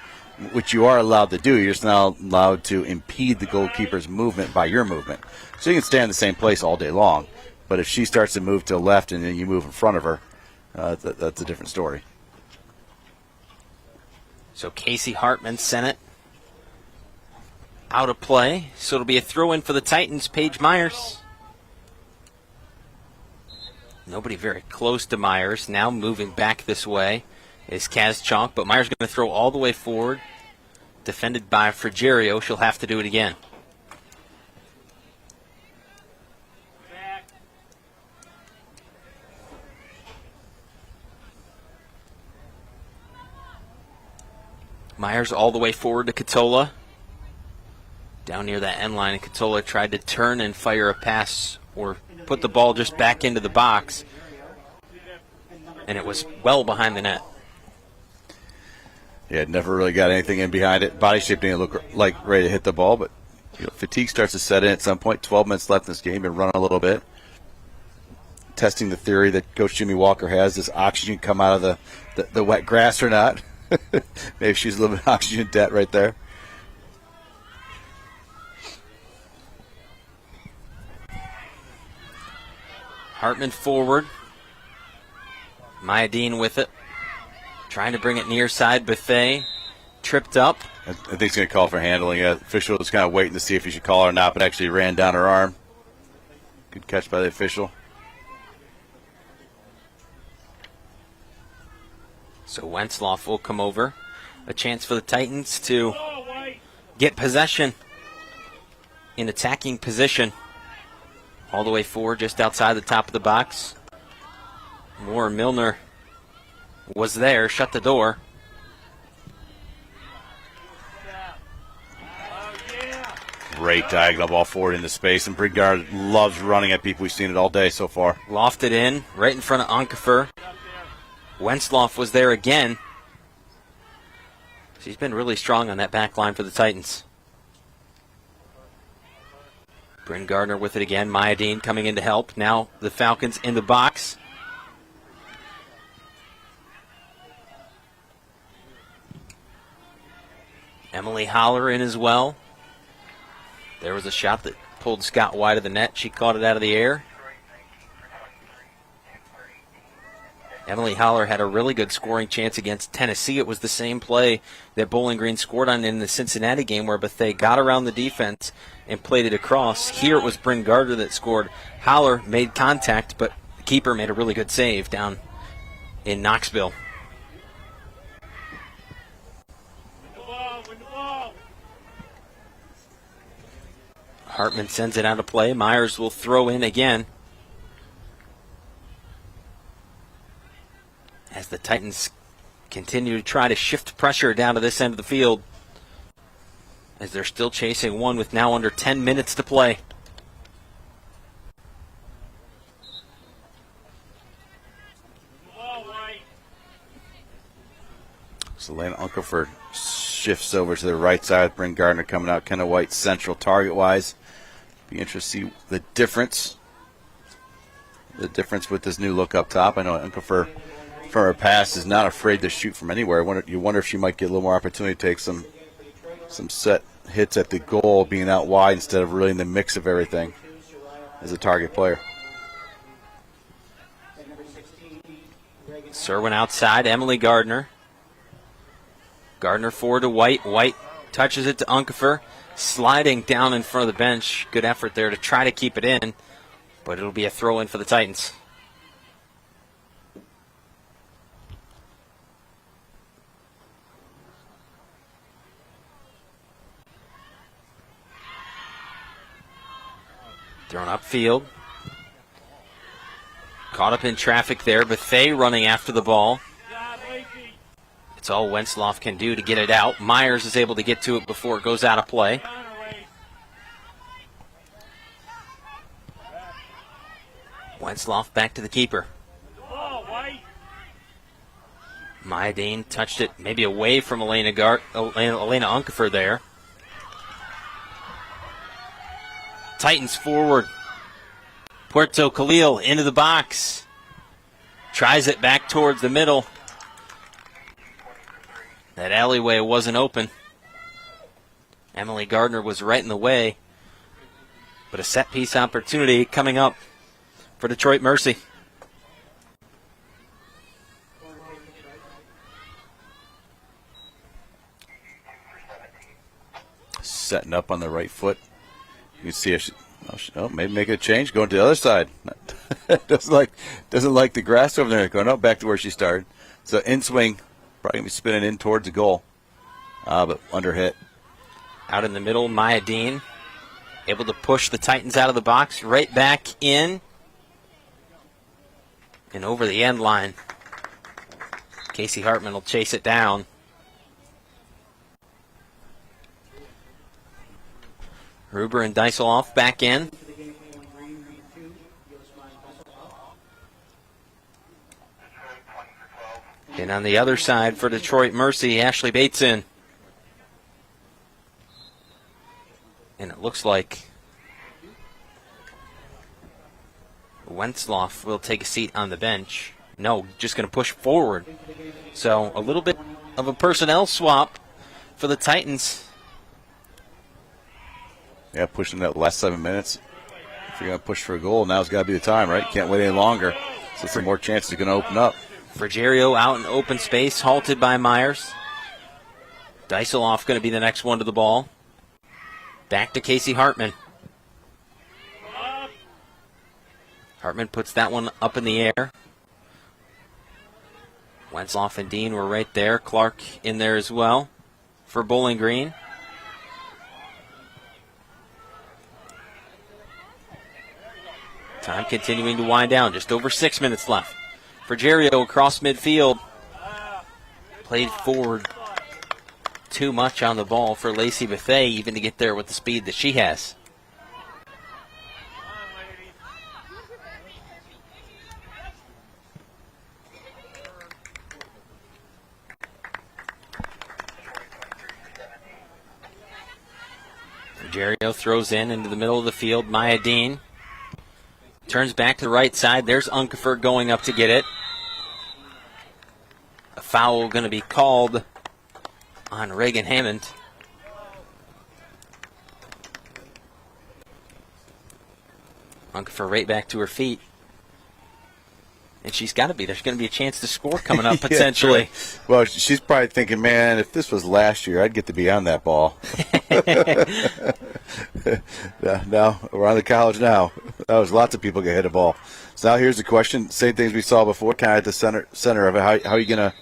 [SPEAKER 2] which you are allowed to do. You're just not allowed to impede the goalkeeper's movement by your movement. So you can stay in the same place all day long, but if she starts to move to the left and then you move in front of her, that's a different story.
[SPEAKER 1] So Casey Hartman sent it out of play. So it'll be a throw-in for the Titans. Paige Myers. Nobody very close to Myers. Now moving back this way is Kazchalk, but Myers going to throw all the way forward. Defended by Frigerio. She'll have to do it again. Myers all the way forward to Katola. Down near that end line, and Katola tried to turn and fire a pass or put the ball just back into the box, and it was well behind the net.
[SPEAKER 2] Yeah, never really got anything in behind it. Body shape didn't look like ready to hit the ball, but fatigue starts to set in at some point. 12 minutes left in this game and run a little bit. Testing the theory that Coach Jimmy Walker has, does oxygen come out of the wet grass or not? Maybe she's a little bit of oxygen debt right there.
[SPEAKER 1] Hartman forward. Mayadine with it. Trying to bring it near side. Buffet tripped up.
[SPEAKER 2] I think he's going to call for handling. The official was kind of waiting to see if he should call or not, but actually ran down her arm. Good catch by the official.
[SPEAKER 1] So Wentzloff will come over. A chance for the Titans to get possession in attacking position. All the way forward, just outside the top of the box. Moore Milner was there, shut the door.
[SPEAKER 2] Great diagonal ball forward into space, and Brigard loves running at people. We've seen it all day so far.
[SPEAKER 1] Lofted in, right in front of Onkefer. Wentzloff was there again. She's been really strong on that back line for the Titans. Bryn Gardner with it again. Mayadine coming in to help. Now the Falcons in the box. Emily Holler in as well. There was a shot that pulled Scott wide of the net. She caught it out of the air. Emily Holler had a really good scoring chance against Tennessee. It was the same play that Bowling Green scored on in the Cincinnati game where Bethea got around the defense and played it across. Here it was Bryn Gardner that scored. Holler made contact, but the keeper made a really good save down in Knoxville. Hartman sends it out of play. Myers will throw in again. As the Titans continue to try to shift pressure down to this end of the field, as they're still chasing one with now under 10 minutes to play.
[SPEAKER 2] So Lana Unkelford shifts over to the right side with Bryn Gardner coming out. Kenna White central target-wise. Be interested to see the difference. The difference with this new look up top. I know Unkelford from her past is not afraid to shoot from anywhere. You wonder if she might get a little more opportunity to take some set hits at the goal, being out wide instead of really in the mix of everything as a target player.
[SPEAKER 1] Serwin outside, Emily Gardner. Gardner forward to White. White touches it to Unkefer, sliding down in front of the bench. Good effort there to try to keep it in, but it'll be a throw-in for the Titans. Thrown upfield. Caught up in traffic there. Bethea running after the ball. It's all Wentzloff can do to get it out. Myers is able to get to it before it goes out of play. Wentzloff back to the keeper. Mayadine touched it maybe away from Elena Unkefer there. Titans forward. Puerto Khalil into the box. Tries it back towards the middle. That alleyway wasn't open. Emily Gardner was right in the way. But a set piece opportunity coming up for Detroit Mercy.
[SPEAKER 2] Setting up on the right foot. You can see if maybe make a change, going to the other side. doesn't like the grass over there. Going back to where she started. So in swing, probably gonna be spinning in towards the goal, but under hit.
[SPEAKER 1] Out in the middle, Mayadine able to push the Titans out of the box, right back in and over the end line. Casey Hartman will chase it down. Ruber and Deiseloff back in. And on the other side for Detroit Mercy, Ashley Bateson. And it looks like Wentzloff will take a seat on the bench. No, just going to push forward. So a little bit of a personnel swap for the Titans.
[SPEAKER 2] Yeah, pushing that last 7 minutes. If you're going to push for a goal, now's got to be the time, right? Can't wait any longer. So some more chances are going to open up.
[SPEAKER 1] Frigerio out in open space, halted by Myers. Deiseloff going to be the next one to the ball. Back to Casey Hartman. Hartman puts that one up in the air. Wentzloff and Dean were right there. Clark in there as well for Bowling Green. Time continuing to wind down. Just over 6 minutes left. Frigerio across midfield. Played forward too much on the ball for Lacey Bethea even to get there with the speed that she has. Frigerio throws into the middle of the field. Maya Dean turns back to the right side. There's Unkefer going up to get it. A foul going to be called on Reagan Hammond. Unkefer right back to her feet. And she's got to be. There's going to be a chance to score coming up potentially.
[SPEAKER 2] Yeah, well, she's probably thinking, man, if this was last year, I'd get to be on that ball. Now, we're on the college now. That was lots of people get hit a ball. So now here's the question. Same things we saw before, kind of at the center of it. How are you gonna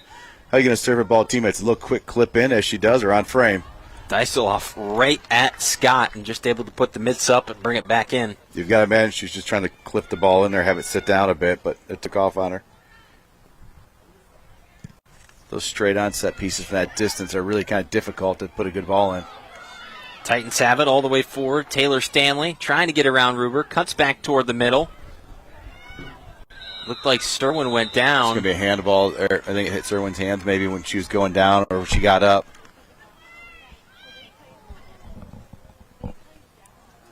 [SPEAKER 2] serve a ball teammates? A little quick clip in as she does, or on frame.
[SPEAKER 1] Deiseloff right at Scott and just able to put the mitts up and bring it back in.
[SPEAKER 2] You've got to imagine she's just trying to clip the ball in there, have it sit down a bit, but it took off on her. Those straight on set pieces from that distance are really kind of difficult to put a good ball in.
[SPEAKER 1] Titans have it all the way forward. Taylor Stanley trying to get around Ruber. Cuts back toward the middle. Looked like Sterwin went down.
[SPEAKER 2] It's going to be a handball. I think it hit Sterwin's hands maybe when she was going down or when she got up.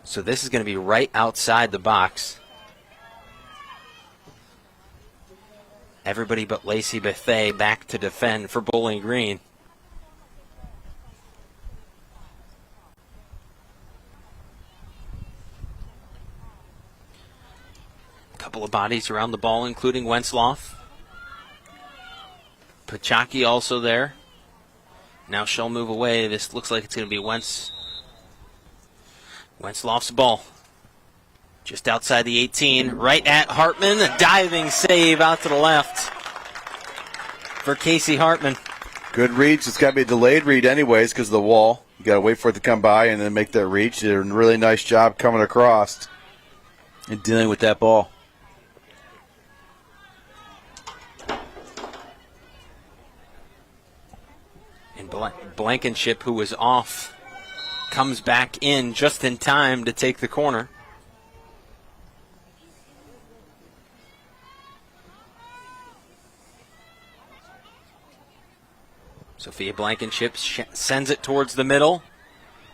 [SPEAKER 1] So this is going to be right outside the box. Everybody but Lacey Bethea back to defend for Bowling Green. A couple of bodies around the ball, including Wentzloff. Pachaki also there. Now she'll move away. This looks like it's going to be Wentzloff's ball. Just outside the 18, right at Hartman. A diving save out to the left for Casey Hartman.
[SPEAKER 2] Good reach. It's got to be a delayed read anyways because of the wall. You got to wait for it to come by and then make that reach. Did a really nice job coming across and dealing with that ball.
[SPEAKER 1] And Blankenship, who was off, comes back in just in time to take the corner. Sophia Blankenship sends it towards the middle.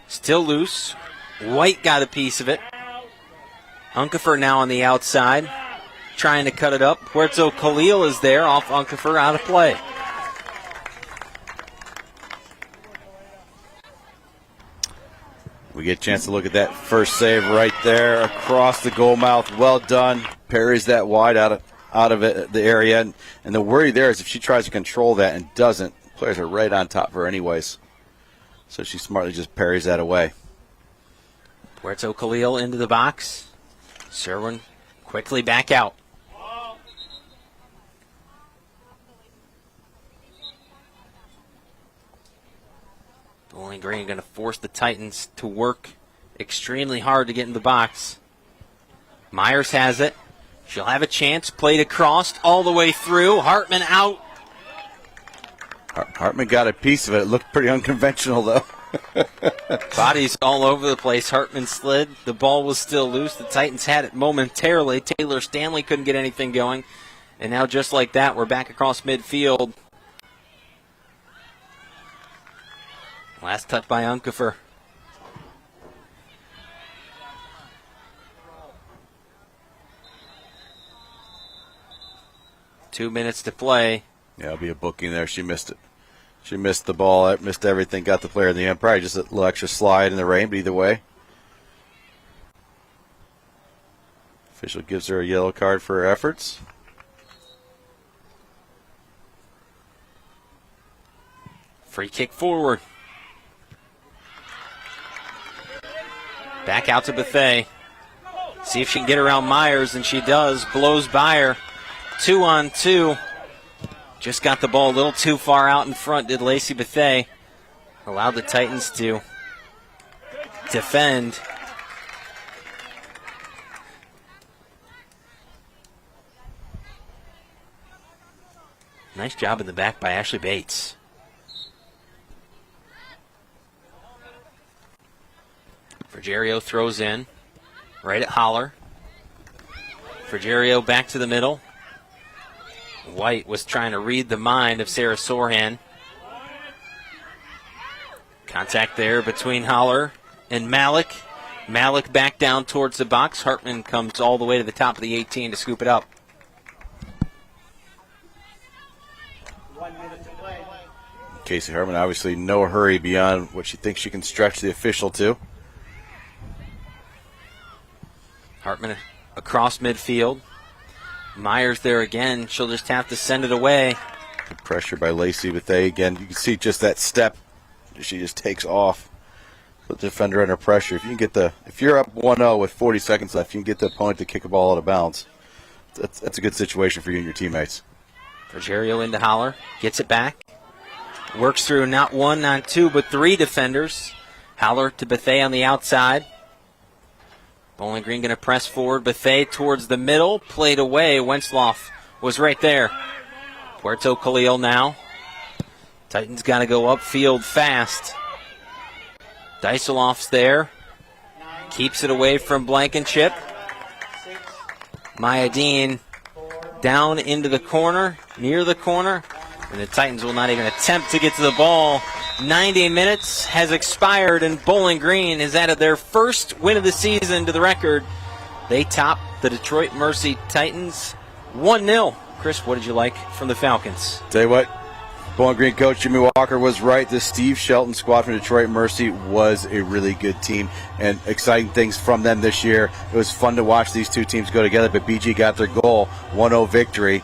[SPEAKER 1] Still loose. White got a piece of it. Unkefer now on the outside, trying to cut it up. Puerto Khalil is there, off Unkefer, out of play.
[SPEAKER 2] We get a chance to look at that first save right there across the goal mouth. Well done. Parries that wide out of it, the area. And the worry there is if she tries to control that and doesn't, players are right on top of her anyways. So she smartly just parries that away.
[SPEAKER 1] Puerto Khalil into the box. Serwin quickly back out. Bowling Green going to force the Titans to work extremely hard to get in the box. Myers has it. She'll have a chance. Played across all the way through. Hartman out.
[SPEAKER 2] Hartman got a piece of it. It looked pretty unconventional, though.
[SPEAKER 1] Bodies all over the place. Hartman slid. The ball was still loose. The Titans had it momentarily. Taylor Stanley couldn't get anything going. And now just like that, we're back across midfield Last touch by Unkefer. Two minutes to play.
[SPEAKER 2] Yeah, it'll be a booking there. She missed it. She missed the ball, missed everything, got the player in the end. Probably just a little extra slide in the rain, but either way. Official gives her a yellow card for her efforts.
[SPEAKER 1] Free kick forward. Back out to Bethea. See if she can get around Myers, and she does. Blows by her. 2-on-2. Just got the ball a little too far out in front, did Lacey Bethea. Allowed the Titans to defend. Nice job in the back by Ashley Bates. Frigerio throws in. Right at Holler. Frigerio back to the middle. White was trying to read the mind of Sarah Sorhan. Contact there between Holler and Malik. Malik back down towards the box. Hartman comes all the way to the top of the 18 to scoop it up.
[SPEAKER 3] 1 minute to play.
[SPEAKER 2] Casey Hartman, obviously no hurry beyond what she thinks she can stretch the official to.
[SPEAKER 1] Hartman across midfield. Myers there again. She'll just have to send it away.
[SPEAKER 2] Good pressure by Lacey Bethea. Again, you can see just that step. She just takes off. Put the defender under pressure. If you're up 1-0 with 40 seconds left, you can get the opponent to kick a ball out of bounds. That's a good situation for you and your teammates.
[SPEAKER 1] Frigerio into Holler. Gets it back. Works through not one, not two, but three defenders. Holler to Bethea on the outside. Bowling Green going to press forward. Bethea towards the middle. Played away. Wentzloff was right there. Puerto Khalil now. Titans got to go upfield fast. Dyseloff's there. Keeps it away from Blankenship. Maya Dean down into the corner, near the corner. And the Titans will not even attempt to get to the ball. 90 minutes has expired, and Bowling Green has added their first win of the season to the record. They top the Detroit Mercy Titans 1-0. Chris, what did you like from the Falcons?
[SPEAKER 2] Tell you what, Bowling Green coach Jimmy Walker was right. The Steve Shelton squad from Detroit Mercy was a really good team, and exciting things from them this year. It was fun to watch these two teams go together, but BG got their goal, 1-0 victory.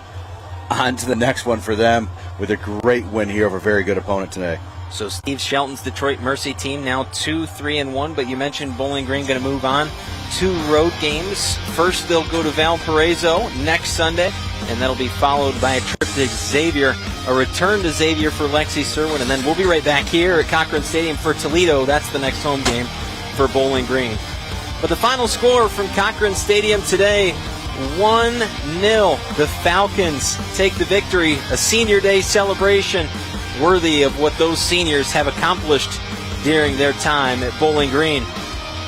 [SPEAKER 2] On to the next one for them with a great win here over a very good opponent today.
[SPEAKER 1] So Steve Shelton's Detroit Mercy team now 2-3-1, but you mentioned Bowling Green going to move on. 2 road games. First they'll go to Valparaiso next Sunday, and that'll be followed by a trip to Xavier, a return to Xavier for Lexi Serwin, and then we'll be right back here at Cochran Stadium for Toledo. That's the next home game for Bowling Green. But the final score from Cochran Stadium today, 1-0. The Falcons take the victory, a senior day celebration worthy of what those seniors have accomplished during their time at Bowling Green.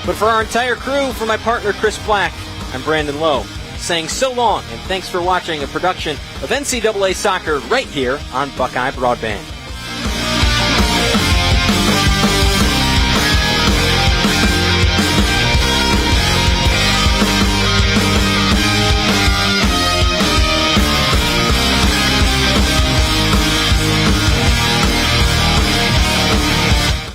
[SPEAKER 1] But for our entire crew, for my partner Chris Black, I'm Brandon Lowe, saying so long and thanks for watching a production of NCAA Soccer right here on Buckeye Broadband.